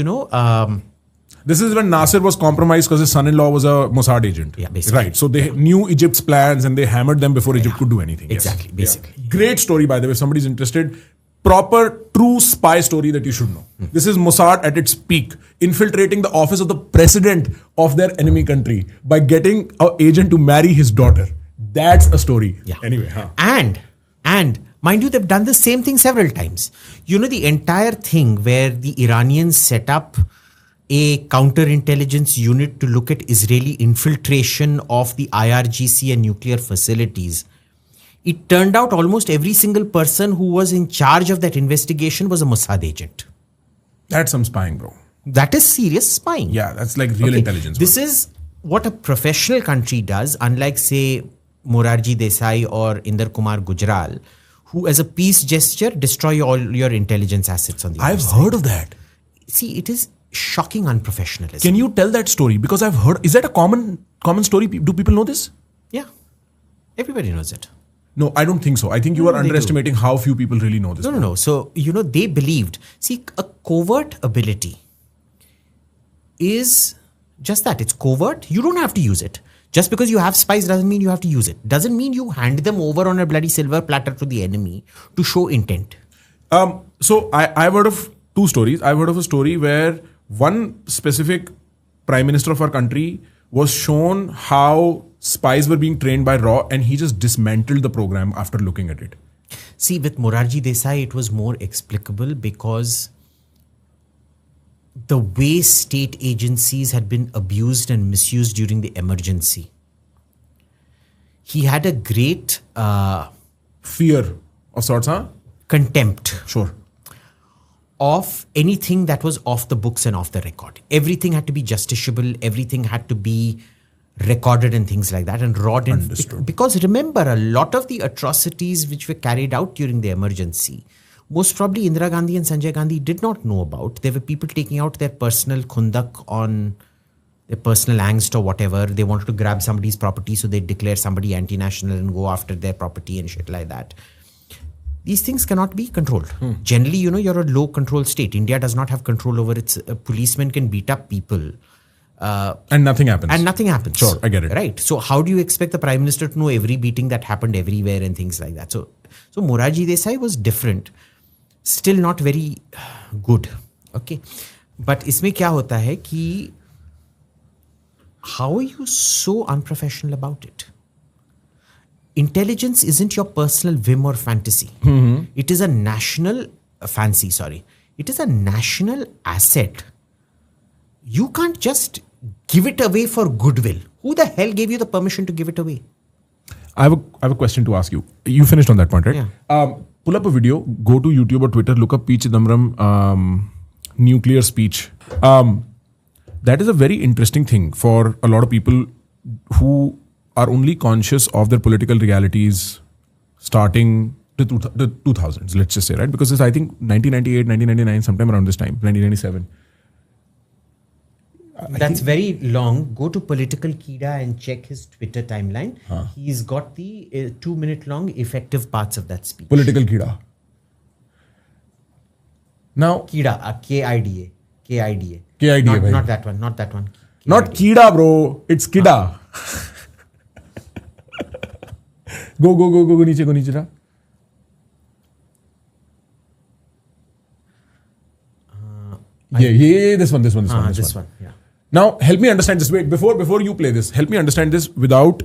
this is when Nasser was compromised because his son-in-law was a Mossad agent. Yeah, basically. Right. So they knew Egypt's plans and they hammered them before Egypt could do anything. Exactly. Yes. Basically. Yeah. Great story, by the way, if somebody's interested. Proper, true spy story that you should know. This is Mossad at its peak, infiltrating the office of the president of their enemy country by getting an agent to marry his daughter. That's a story. Yeah. Anyway. And mind you, they've done the same thing several times. The entire thing where the Iranians set up a counterintelligence unit to look at Israeli infiltration of the IRGC and nuclear facilities. It turned out almost every single person who was in charge of that investigation was a Mossad agent. That's some spying, bro. That is serious spying. Yeah, that's like real intelligence. This is what a professional country does, unlike, say, Morarji Desai or Inder Kumar Gujral, who as a peace gesture destroy all your intelligence assets on the other side. I've heard of that. See, it is shocking unprofessionalism. Can you tell that story? Because I've heard, is that a common story? Do people know this? Yeah. Everybody knows it. No, I don't think so. I think you are underestimating how few people really know this. No. So, they believed. See, a covert ability is just that. It's covert. You don't have to use it. Just because you have spies doesn't mean you have to use it. Doesn't mean you hand them over on a bloody silver platter to the enemy to show intent. So I've heard of two stories. I've heard of a story where one specific prime minister of our country was shown how spies were being trained by RAW and he just dismantled the program after looking at it. See, with Morarji Desai, it was more explicable because the way state agencies had been abused and misused during the emergency. He had a great fear of sorts, huh? Contempt. Sure. Of anything that was off the books and off the record. Everything had to be justiciable. Everything had to be recorded and things like that. And raw didn't. Because remember, a lot of the atrocities which were carried out during the emergency, most probably Indira Gandhi and Sanjay Gandhi did not know about. There were people taking out their personal khundak on their personal angst or whatever. They wanted to grab somebody's property, so they declare somebody anti-national and go after their property and shit like that. These things cannot be controlled. Generally, you're a low control state. India does not have control over its policemen can beat up people. And nothing happens. Sure, I get it. Right. So how do you expect the prime minister to know every beating that happened everywhere and things like that? So Morarji Desai was different. Still not very good. Okay. But isme kya hota hai ki how are you so unprofessional about it? Intelligence isn't your personal whim or fantasy. It is a national fancy, sorry. It is a national asset. You can't just give it away for goodwill. Who the hell gave you the permission to give it away? I have a question to ask you. You finished on that point, right? Yeah. Pull up a video, go to YouTube or Twitter, look up P. Chidambaram nuclear speech. That is a very interesting thing for a lot of people who are only conscious of their political realities starting the 2000s, let's just say, right? Because it's, I think, 1998, 1999, sometime around this time, 1997. That's very long. Go to Political Kida and check his Twitter timeline. He's got the 2-minute long effective parts of that speech. Political Kida. Now, Kida, K-I-D-A. K-I-D-A. K-I-D-A, bhai. Not that one. Not that one. Not Kida, bro. It's Kida. Go, niche, go, niche. Yeah, this one. This one, yeah. Now, help me understand this. Wait, before you play this, help me understand this without,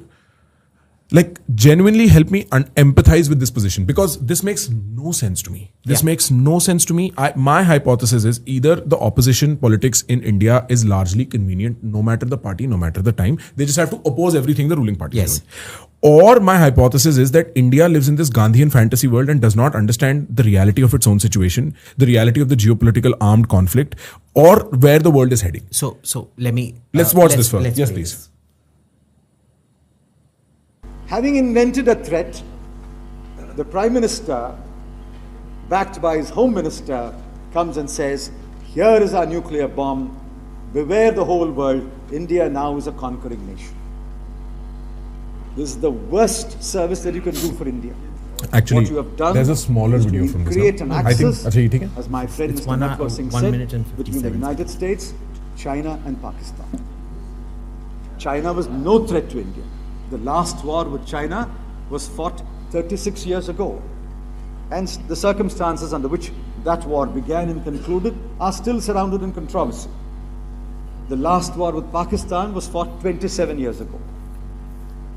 like, genuinely help me empathize with this position, because this makes no sense to me. This makes no sense to me. My hypothesis is either the opposition politics in India is largely convenient, no matter the party, no matter the time. They just have to oppose everything the ruling party is doing. Or my hypothesis is that India lives in this Gandhian fantasy world and does not understand the reality of its own situation, the reality of the geopolitical armed conflict, or where the world is heading. So Let's watch this first. Yes, please. This. Having invented a threat, the Prime Minister, backed by his Home Minister, comes and says, here is our nuclear bomb, beware the whole world, India now is a conquering nation. This is the worst service that you can do for India. Actually, what you have done there's a smaller video from this. Create an axis, I think, as my friend it's Mr. Natwar Singh said, between the 57 United States, China and Pakistan. China was no threat to India. The last war with China was fought 36 years ago. And the circumstances under which that war began and concluded are still surrounded in controversy. The last war with Pakistan was fought 27 years ago.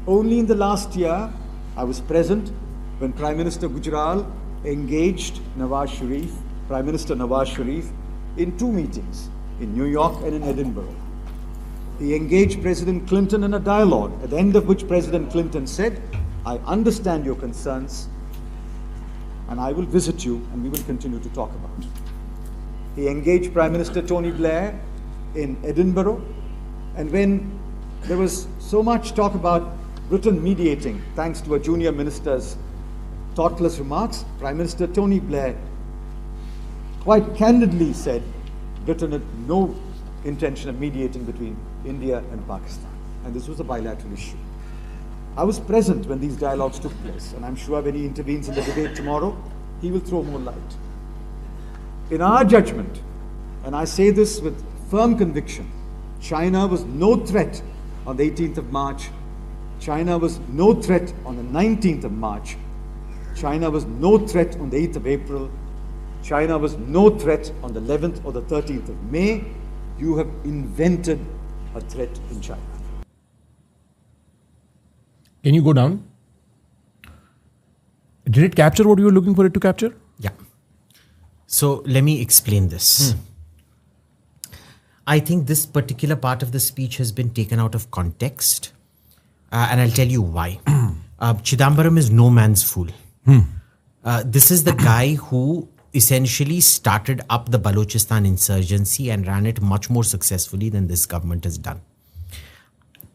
Only in the last year, I was present when Prime Minister Gujral engaged Prime Minister Nawaz Sharif, in 2 meetings, in New York and in Edinburgh. He engaged President Clinton in a dialogue, at the end of which President Clinton said, I understand your concerns, and I will visit you, and we will continue to talk about it. He engaged Prime Minister Tony Blair in Edinburgh, and when there was so much talk about Britain mediating, thanks to a junior minister's thoughtless remarks, Prime Minister Tony Blair quite candidly said Britain had no intention of mediating between India and Pakistan. And this was a bilateral issue. I was present when these dialogues took place, and I'm sure when he intervenes in the debate tomorrow, he will throw more light. In our judgment, and I say this with firm conviction, China was no threat on the 18th of March. China was no threat on the 19th of March. China was no threat on the 8th of April. China was no threat on the 11th or the 13th of May. You have invented a threat in China. Can you go down? Did it capture what you were looking for it to capture? Yeah. So let me explain this. I think this particular part of the speech has been taken out of context. And I'll tell you why. Chidambaram is no man's fool. This is the guy who essentially started up the Balochistan insurgency and ran it much more successfully than this government has done.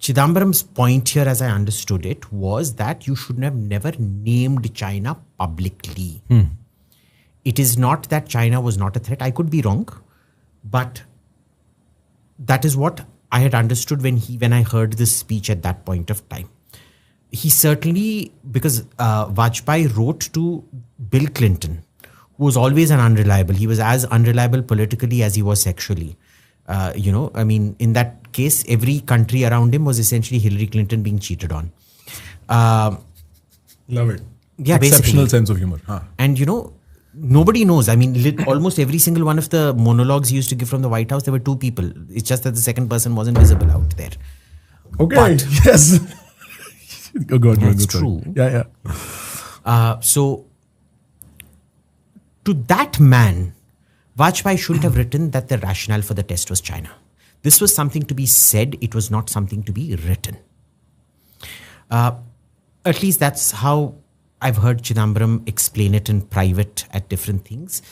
Chidambaram's point here, as I understood it, was that you should have never named China publicly. It is not that China was not a threat. I could be wrong, but that is what I had understood when I heard this speech at that point of time. He certainly, because Vajpayee wrote to Bill Clinton, who was always an unreliable. He was as unreliable politically as he was sexually. In that case, every country around him was essentially Hillary Clinton being cheated on. Love it. Yeah, exceptional basically. Sense of humor. And nobody knows. I mean, almost every single one of the monologues he used to give from the White House, there were 2 people. It's just that the second person wasn't visible out there. Okay. But, yes. Go on. That's true. Yeah. So, to that man, Vajpayee shouldn't have written that the rationale for the test was China. This was something to be said. It was not something to be written. At least that's how I've heard Chidambaram explain it in private at different things.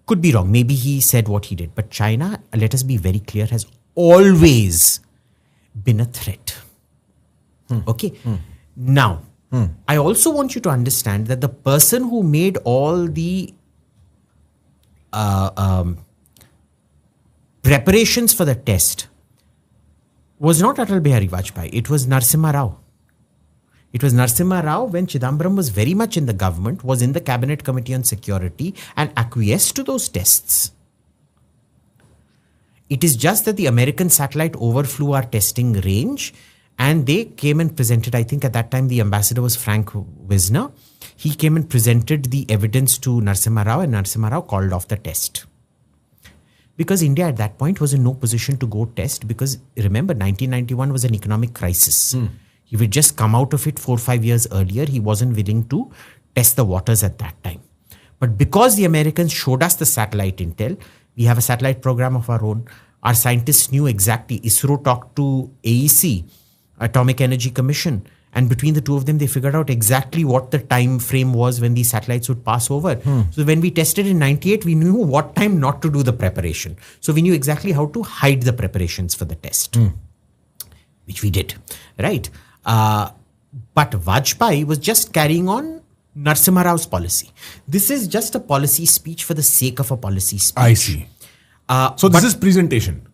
Could be wrong. Maybe he said what he did. But China, let us be very clear, has always been a threat. Okay? Now, I also want you to understand that the person who made all the preparations for the test was not Atal Bihari Vajpayee. It was Narasimha Rao. It was Narasimha Rao when Chidambaram was very much in the government, was in the Cabinet Committee on Security and acquiesced to those tests. It is just that the American satellite overflew our testing range and they came and presented, I think at that time the ambassador was Frank Wisner. He came and presented the evidence to Narasimha Rao and Narasimha Rao called off the test. Because India at that point was in no position to go test because remember 1991 was an economic crisis. He would just come out of it 4 or 5 years earlier. He wasn't willing to test the waters at that time. But because the Americans showed us the satellite intel, we have a satellite program of our own. Our scientists knew exactly. ISRO talked to AEC, Atomic Energy Commission, and between the two of them, they figured out exactly what the time frame was when these satellites would pass over. So when we tested in 98, we knew what time not to do the preparation. So we knew exactly how to hide the preparations for the test, which we did, right? But Vajpayee was just carrying on Narasimha Rao's policy. This is just a policy speech for the sake of a policy speech. I see. So this is presentation.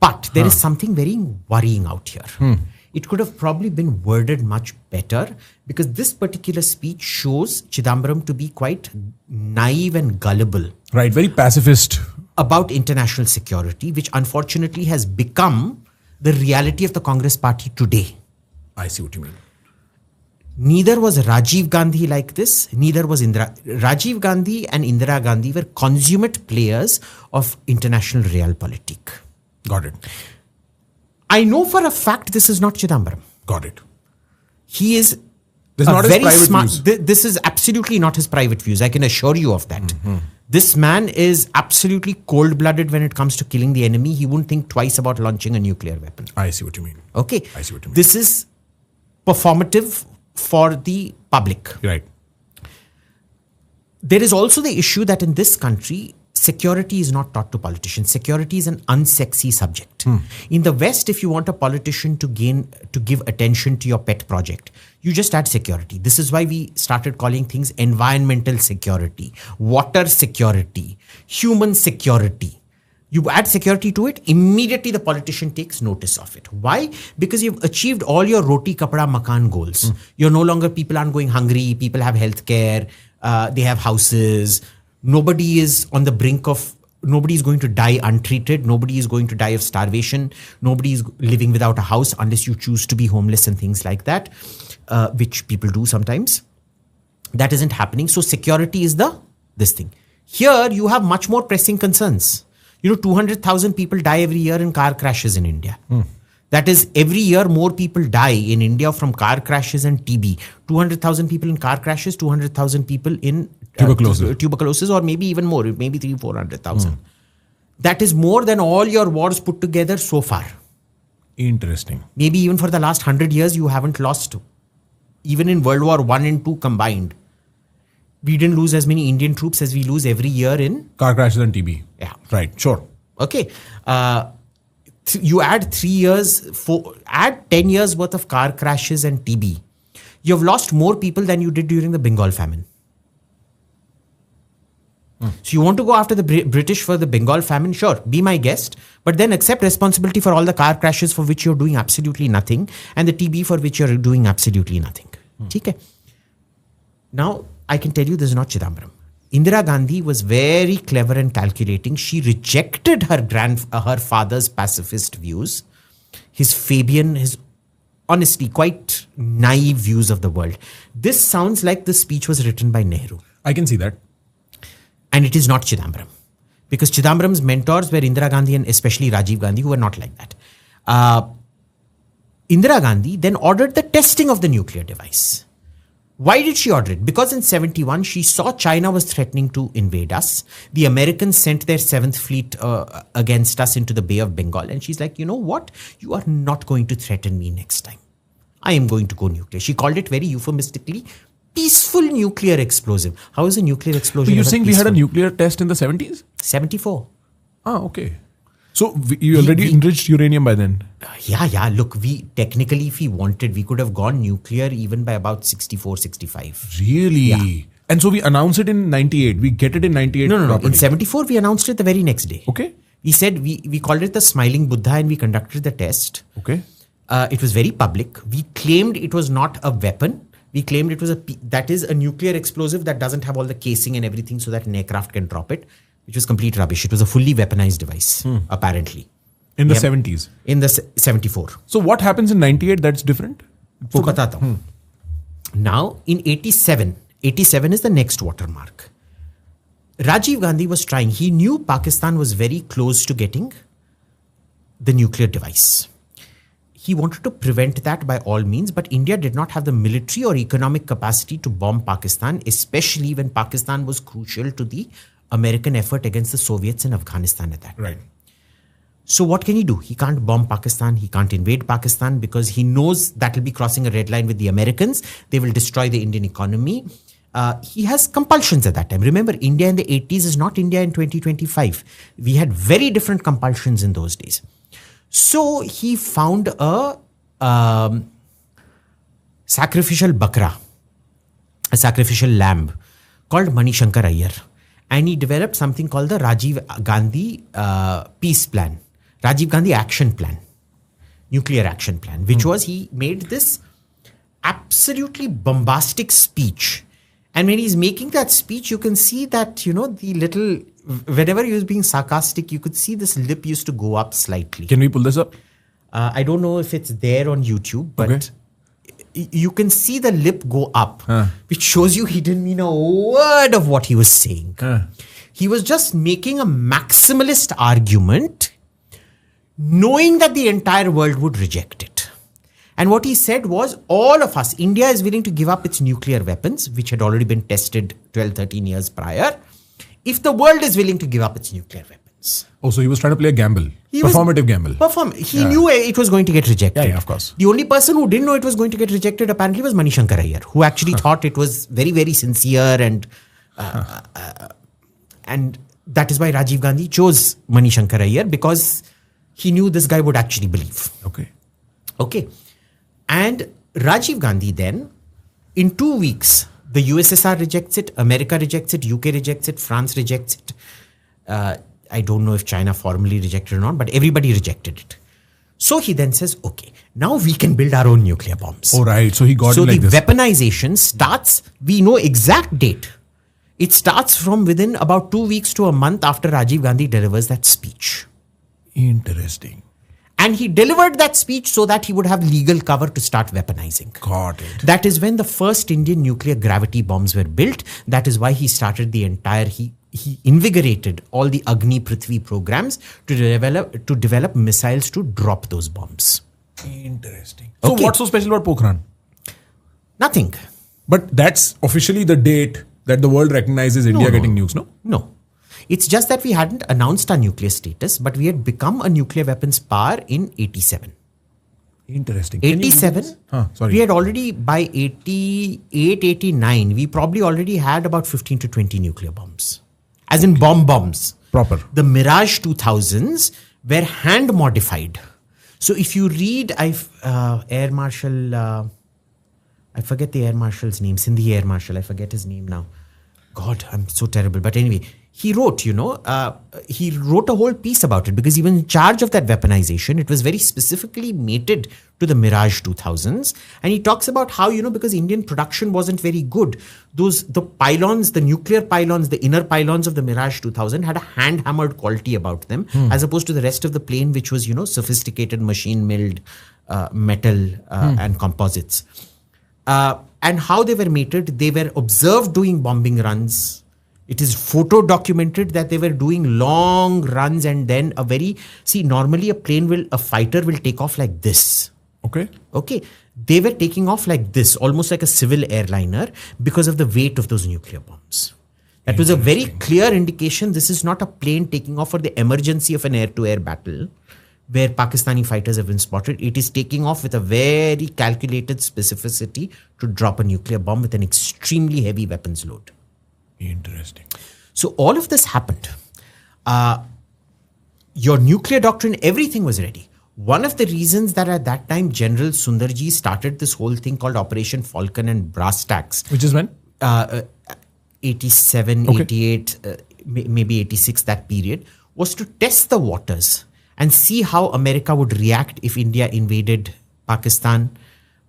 But there is something very worrying out here. It could have probably been worded much better because this particular speech shows Chidambaram to be quite naive and gullible. Right, very pacifist. About international security, which unfortunately has become the reality of the Congress party today. I see what you mean. Neither was Rajiv Gandhi like this, neither was Indira. Rajiv Gandhi and Indira Gandhi were consummate players of international realpolitik. Got it. I know for a fact this is not Chidambaram. Got it. He is This is not his private views. This is absolutely not his private views. I can assure you of that. This man is absolutely cold-blooded when it comes to killing the enemy. He wouldn't think twice about launching a nuclear weapon. I see what you mean. Okay. I see what you mean. This is performative for the public. Right. There is also the issue that in this country, security is not taught to politicians. Security is an unsexy subject. In the West, if you want a politician to give attention to your pet project, you just add security. This is why we started calling things environmental security, water security, human security. You add security to it, immediately the politician takes notice of it. Why? Because you've achieved all your roti, kapda, makan goals. You're no longer, people aren't going hungry, people have healthcare, they have houses. Nobody is on the brink of, nobody is going to die untreated. Nobody is going to die of starvation. Nobody is living without a house unless you choose to be homeless and things like that, which people do sometimes. That isn't happening. So security is this thing. Here you have much more pressing concerns. 200,000 people die every year in car crashes in India. That is, every year more people die in India from car crashes and TB. 200,000 people in car crashes, 200,000 people in tuberculosis, or maybe even more, maybe 300,000-400,000. That is more than all your wars put together so far. Interesting. Maybe even for the last 100 years, you haven't lost, even in World War I and II combined. We didn't lose as many Indian troops as we lose every year in car crashes and TB. Yeah. Right. Sure. Okay. You add 3 years, add 10 years worth of car crashes and TB. You've lost more people than you did during the Bengal famine. So you want to go after the British for the Bengal famine? Sure, be my guest. But then accept responsibility for all the car crashes for which you're doing absolutely nothing and the TB for which you're doing absolutely nothing. Okay. Now, I can tell you this is not Chidambaram. Indira Gandhi was very clever and calculating. She rejected her father's pacifist views, his Fabian, his honestly quite naive views of the world. This sounds like the speech was written by Nehru. I can see that. And it is not Chidambaram. Because Chidambaram's mentors were Indira Gandhi and especially Rajiv Gandhi, who were not like that. Indira Gandhi then ordered the testing of the nuclear device. Why did she order it? Because in 71, she saw China was threatening to invade us. The Americans sent their 7th Fleet against us into the Bay of Bengal. And she's like, you know what? You are not going to threaten me next time. I am going to go nuclear. She called it very euphemistically, peaceful nuclear explosive. How is a nuclear explosion? So you're saying peaceful? We had a nuclear test in the 70s? 74. Ah, okay. So you already enriched uranium by then? Yeah. Look, technically, if we wanted, we could have gone nuclear even by about 64, 65. Really? Yeah. And so we announced it in 98. We get it in 98. No. In 74, we announced it the very next day. Okay. We said, we called it the Smiling Buddha, and we conducted the test. Okay. It was very public. We claimed it was not a weapon. We claimed it was that is a nuclear explosive that doesn't have all the casing and everything so that an aircraft can drop it, which was complete rubbish. It was a fully weaponized device, apparently. In the 70s? In the 74. So what happens in 98 that's different? So batata hu. Now, in 87 is the next watermark. Rajiv Gandhi was trying. He knew Pakistan was very close to getting the nuclear device. He wanted to prevent that by all means, but India did not have the military or economic capacity to bomb Pakistan, especially when Pakistan was crucial to the American effort against the Soviets in Afghanistan at that time. Right. So what can he do? He can't bomb Pakistan. He can't invade Pakistan because he knows that will be crossing a red line with the Americans. They will destroy the Indian economy. He has compulsions at that time. Remember, India in the 80s is not India in 2025. We had very different compulsions in those days. So he found a sacrificial bakra, a sacrificial lamb called Manishankar Iyer. And he developed something called the Rajiv Gandhi Peace Plan, Rajiv Gandhi Action Plan, Nuclear Action Plan, which was he made this absolutely bombastic speech. And when he's making that speech, you can see that, the little, whenever he was being sarcastic, you could see this lip used to go up slightly. Can we pull this up? I don't know if it's there on YouTube, but you can see the lip go up, which shows you he didn't mean a word of what he was saying. He was just making a maximalist argument, knowing that the entire world would reject it. And what he said was, all of us, India is willing to give up its nuclear weapons, which had already been tested 12, 13 years prior, if the world is willing to give up its nuclear weapons. Oh, so he was trying to play a gamble. Performative gamble. He knew it was going to get rejected. Yeah, of course. The only person who didn't know it was going to get rejected apparently was Manishankar Iyer, who actually thought it was very, very sincere and that is why Rajiv Gandhi chose Manishankar Iyer, because he knew this guy would actually believe. Okay. And Rajiv Gandhi then, in 2 weeks, the USSR rejects it, America rejects it, UK rejects it, France rejects it. I don't know if China formally rejected it or not, but everybody rejected it. So he then says, okay, now we can build our own nuclear bombs. Oh, right. So he got it like this. So the weaponization starts, we know exact date. It starts from within about 2 weeks to a month after Rajiv Gandhi delivers that speech. Interesting. And he delivered that speech so that he would have legal cover to start weaponizing. Got it. That is when the first Indian nuclear gravity bombs were built. That is why he started the entire, he invigorated all the Agni Prithvi programs to develop missiles to drop those bombs. Interesting. So what's so special about Pokhran? Nothing. But that's officially the date that the world recognizes India getting nukes, no? No. It's just that we hadn't announced our nuclear status, but we had become a nuclear weapons power in 87. Interesting. 87? We had already, by 88, 89, we probably already had about 15 to 20 nuclear bombs. As in bombs. Proper. The Mirage 2000s were hand modified. So if you read Air Marshal, I forget the Air Marshal's name, Sindhi Air Marshal, I forget his name now. God, I'm so terrible. But anyway, he wrote, he wrote a whole piece about it because he was in charge of that weaponization. It was very specifically mated to the Mirage 2000s. And he talks about how, because Indian production wasn't very good, the pylons, the nuclear pylons, the inner pylons of the Mirage 2000 had a hand-hammered quality about them, as opposed to the rest of the plane, which was, sophisticated machine-milled metal and composites. And how they were mated, they were observed doing bombing runs. It is photo documented that they were doing long runs and then normally a fighter will take off like this. Okay. They were taking off like this, almost like a civil airliner because of the weight of those nuclear bombs. That was a very clear indication this is not a plane taking off for the emergency of an air-to-air battle where Pakistani fighters have been spotted. It is taking off with a very calculated specificity to drop a nuclear bomb with an extremely heavy weapons load. Interesting. So all of this happened. Your nuclear doctrine, everything was ready. One of the reasons that at that time General Sundarji started this whole thing called Operation Falcon and Brass Tacks. Which is when? 87, 88, maybe 86, that period, was to test the waters and see how America would react if India invaded Pakistan.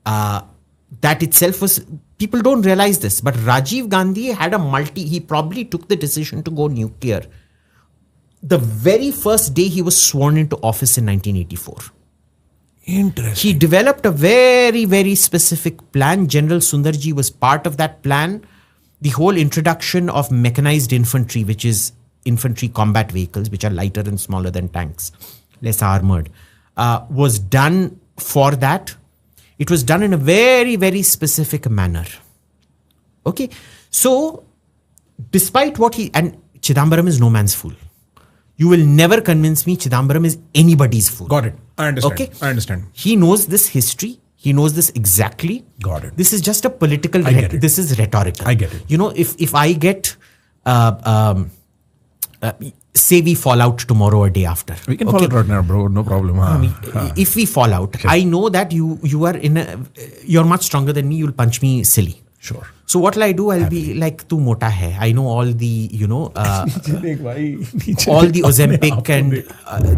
That itself was, people don't realize this, but Rajiv Gandhi had he probably took the decision to go nuclear the very first day he was sworn into office in 1984. Interesting. He developed a very, very specific plan. General Sundarji was part of that plan. The whole introduction of mechanized infantry, which is infantry combat vehicles, which are lighter and smaller than tanks, less armored, was done for that. It was done in a very, very specific manner. Okay. So, despite and Chidambaram is no man's fool. You will never convince me Chidambaram is anybody's fool. Got it. I understand. Okay. I understand. He knows this history. He knows this exactly. Got it. This is just a political, this is rhetorical. I get it. You know, if I get, say we fall out tomorrow or day after. We can fall out right now, bro. No problem. If we fall out, okay. I know that you are you're much stronger than me. You'll punch me silly. Sure. So what will I do? I'll be like, tu mota hai. I know all the, all the Ozempic and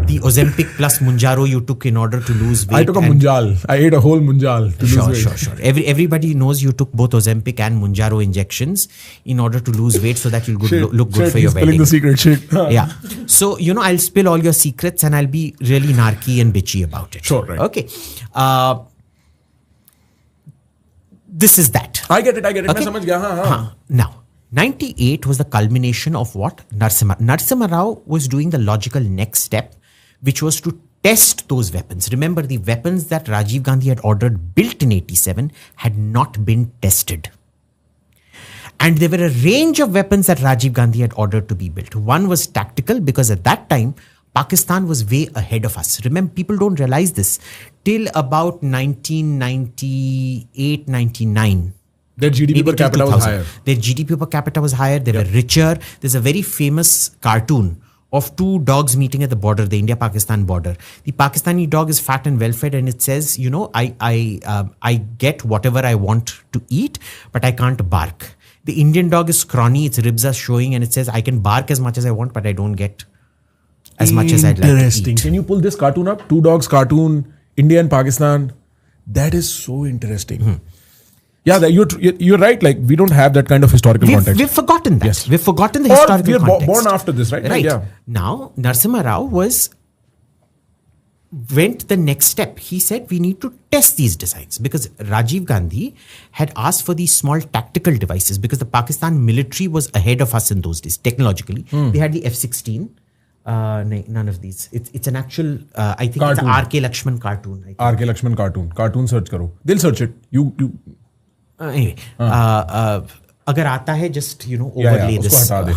the Ozempic plus Munjaro you took in order to lose weight. I took a Munjal. I ate a whole Munjal to lose weight. Sure. Everybody knows you took both Ozempic and Munjaro injections in order to lose weight so that you'll look good for your wedding. Spilling the secret shit. Yeah. So, I'll spill all your secrets and I'll be really narky and bitchy about it. Sure, right. Okay. This is that. I get it. Okay? Now, 98 was the culmination of what? Narasimha Rao was doing the logical next step, which was to test those weapons. Remember, the weapons that Rajiv Gandhi had ordered built in 87 had not been tested. And there were a range of weapons that Rajiv Gandhi had ordered to be built. One was tactical, because at that time, Pakistan was way ahead of us. Remember, people don't realize this. Till about 1998, 99. Their GDP per capita was higher. Their GDP per capita was higher. They were richer. There's a very famous cartoon of two dogs meeting at the border, the India-Pakistan border. The Pakistani dog is fat and well-fed, and it says, I get whatever I want to eat, but I can't bark. The Indian dog is scrawny, its ribs are showing, and it says, I can bark as much as I want, but I don't get as much as I'd like to Interesting. eat. Can you pull this cartoon up? Two dogs cartoon, India and Pakistan. That is so interesting. Yeah, you're right. Like, we don't have that kind of historical context. We've forgotten that. Yes. We've forgotten the Or historical we are context. born after this, right? Right. Yeah. Now, Narasimha Rao went the next step. He said, we need to test these designs, because Rajiv Gandhi had asked for these small tactical devices, because the Pakistan military was ahead of us in those days, technologically. They had the F-16. None of these. It's an actual, I think cartoon. It's an R.K. Lakshman cartoon. R.K. Lakshman cartoon. Cartoon search karo. They'll search it. You. Anyway, agar aata hai, just, overlay this. Usko hata de.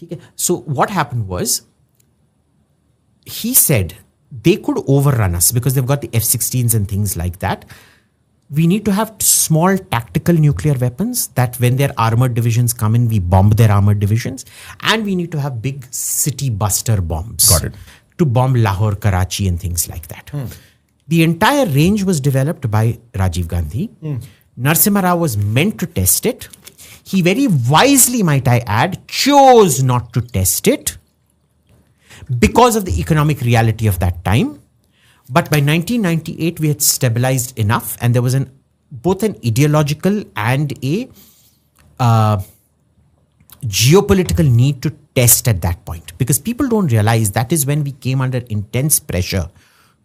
Okay. So what happened was, he said they could overrun us because they've got the F-16s and things like that. We need to have small tactical nuclear weapons that when their armored divisions come in, we bomb their armored divisions. And we need to have big city buster bombs. Got it. To bomb Lahore, Karachi and things like that. The entire range was developed by Rajiv Gandhi. Narasimha Rao was meant to test it. He very wisely, might I add, chose not to test it because of the economic reality of that time. But by 1998, we had stabilized enough, and there was both an ideological and a geopolitical need to test at that point. Because people don't realize that is when we came under intense pressure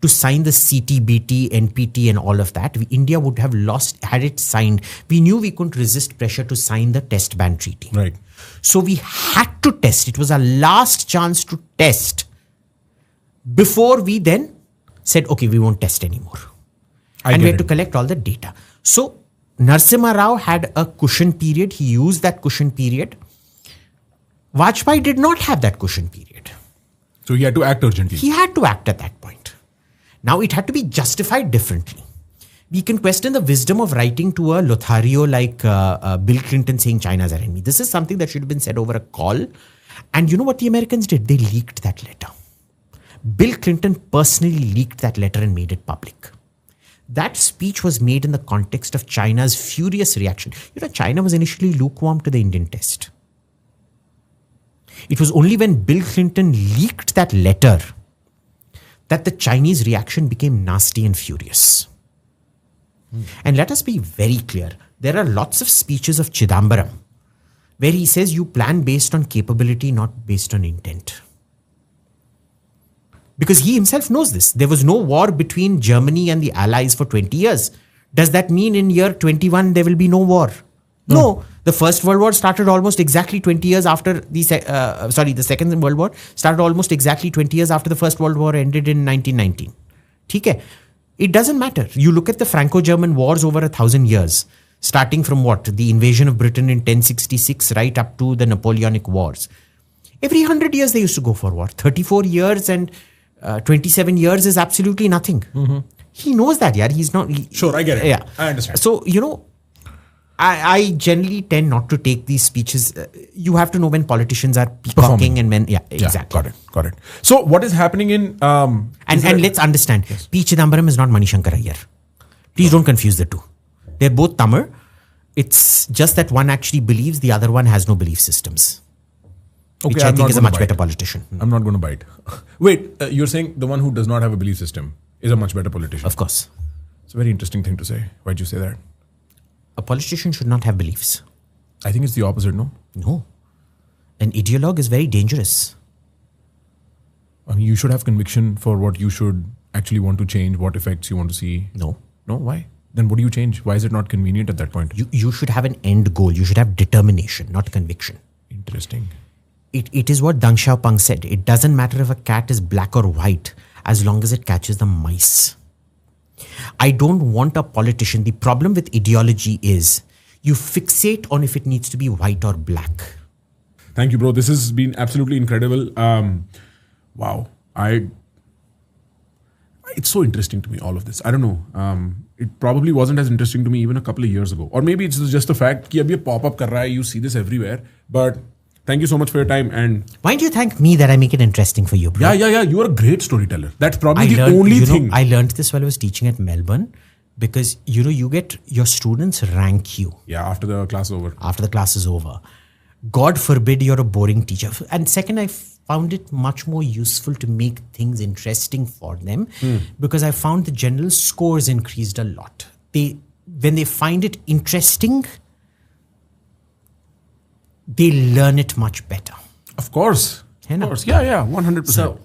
to sign the CTBT, NPT and all of that. India would have lost, had it signed. We knew we couldn't resist pressure to sign the test ban treaty. Right. So we had to test. It was our last chance to test before we then said, okay, we won't test anymore. And we had to collect all the data. So Narasimha Rao had a cushion period. He used that cushion period. Vajpayee did not have that cushion period. So he had to act urgently. He had to act at that point. Now it had to be justified differently. We can question the wisdom of writing to a Lothario like Bill Clinton saying China's our enemy. This is something that should have been said over a call. And you know what the Americans did? They leaked that letter. Bill Clinton personally leaked that letter and made it public. That speech was made in the context of China's furious reaction. China was initially lukewarm to the Indian test. It was only when Bill Clinton leaked that letter that the Chinese reaction became nasty and furious. And let us be very clear. There are lots of speeches of Chidambaram where he says you plan based on capability, not based on intent. Because he himself knows this. There was no war between Germany and the Allies for 20 years. Does that mean in year 21 there will be no war? No. The First World War started almost exactly 20 years after the Second World War started almost exactly 20 years after the First World War ended in 1919. Okay. It doesn't matter. You look at the Franco-German wars over 1,000 years, starting from what? The invasion of Britain in 1066 right up to the Napoleonic Wars. Every 100 years they used to go for war. 34 years and 27 years is absolutely nothing. He knows that, yeah. He's not... Sure, I get it. Yeah. I understand. So, I generally tend not to take these speeches. You have to know when politicians are peacocking and when... Yeah, exactly. Got it. So, what is happening in... And let's understand, P. Chidambaram is not Manishankar Iyer. Please don't confuse the two. They're both Tamil. It's just that one actually believes, the other one has no belief systems. Okay, which I think is a much better politician. I'm not going to bite. Wait, you're saying the one who does not have a belief system is a much better politician? Of course. It's a very interesting thing to say. Why'd you say that? A politician should not have beliefs. I think it's the opposite, no? No. An ideologue is very dangerous. I mean, you should have conviction for what you should actually want to change, what effects you want to see. No. No? Why? Then what do you change? Why is it not convenient at that point? You should have an end goal. You should have determination, not conviction. Interesting. It is what Deng Xiaoping said. It doesn't matter if a cat is black or white as long as it catches the mice. I don't want a politician. The problem with ideology is you fixate on if it needs to be white or black. Thank you, bro. This has been absolutely incredible. Wow. It's so interesting to me, all of this. I don't know. It probably wasn't as interesting to me even a couple of years ago. Or maybe it's just the fact that ab ye pop up kar raha hai, you see this everywhere. But thank you so much for your time. And why don't you thank me that I make it interesting for you, bro? Yeah. You are a great storyteller. That's probably the only thing. I learned this while I was teaching at Melbourne because, you get your students rank you. Yeah, after the class is over. After the class is over. God forbid you're a boring teacher. And second, I found it much more useful to make things interesting for them because I found the general scores increased a lot. When they find it interesting, they learn it much better. Of course. Of course. Yeah, 100%. So,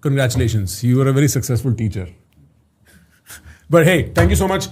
congratulations. You were a very successful teacher. But hey, thank you so much.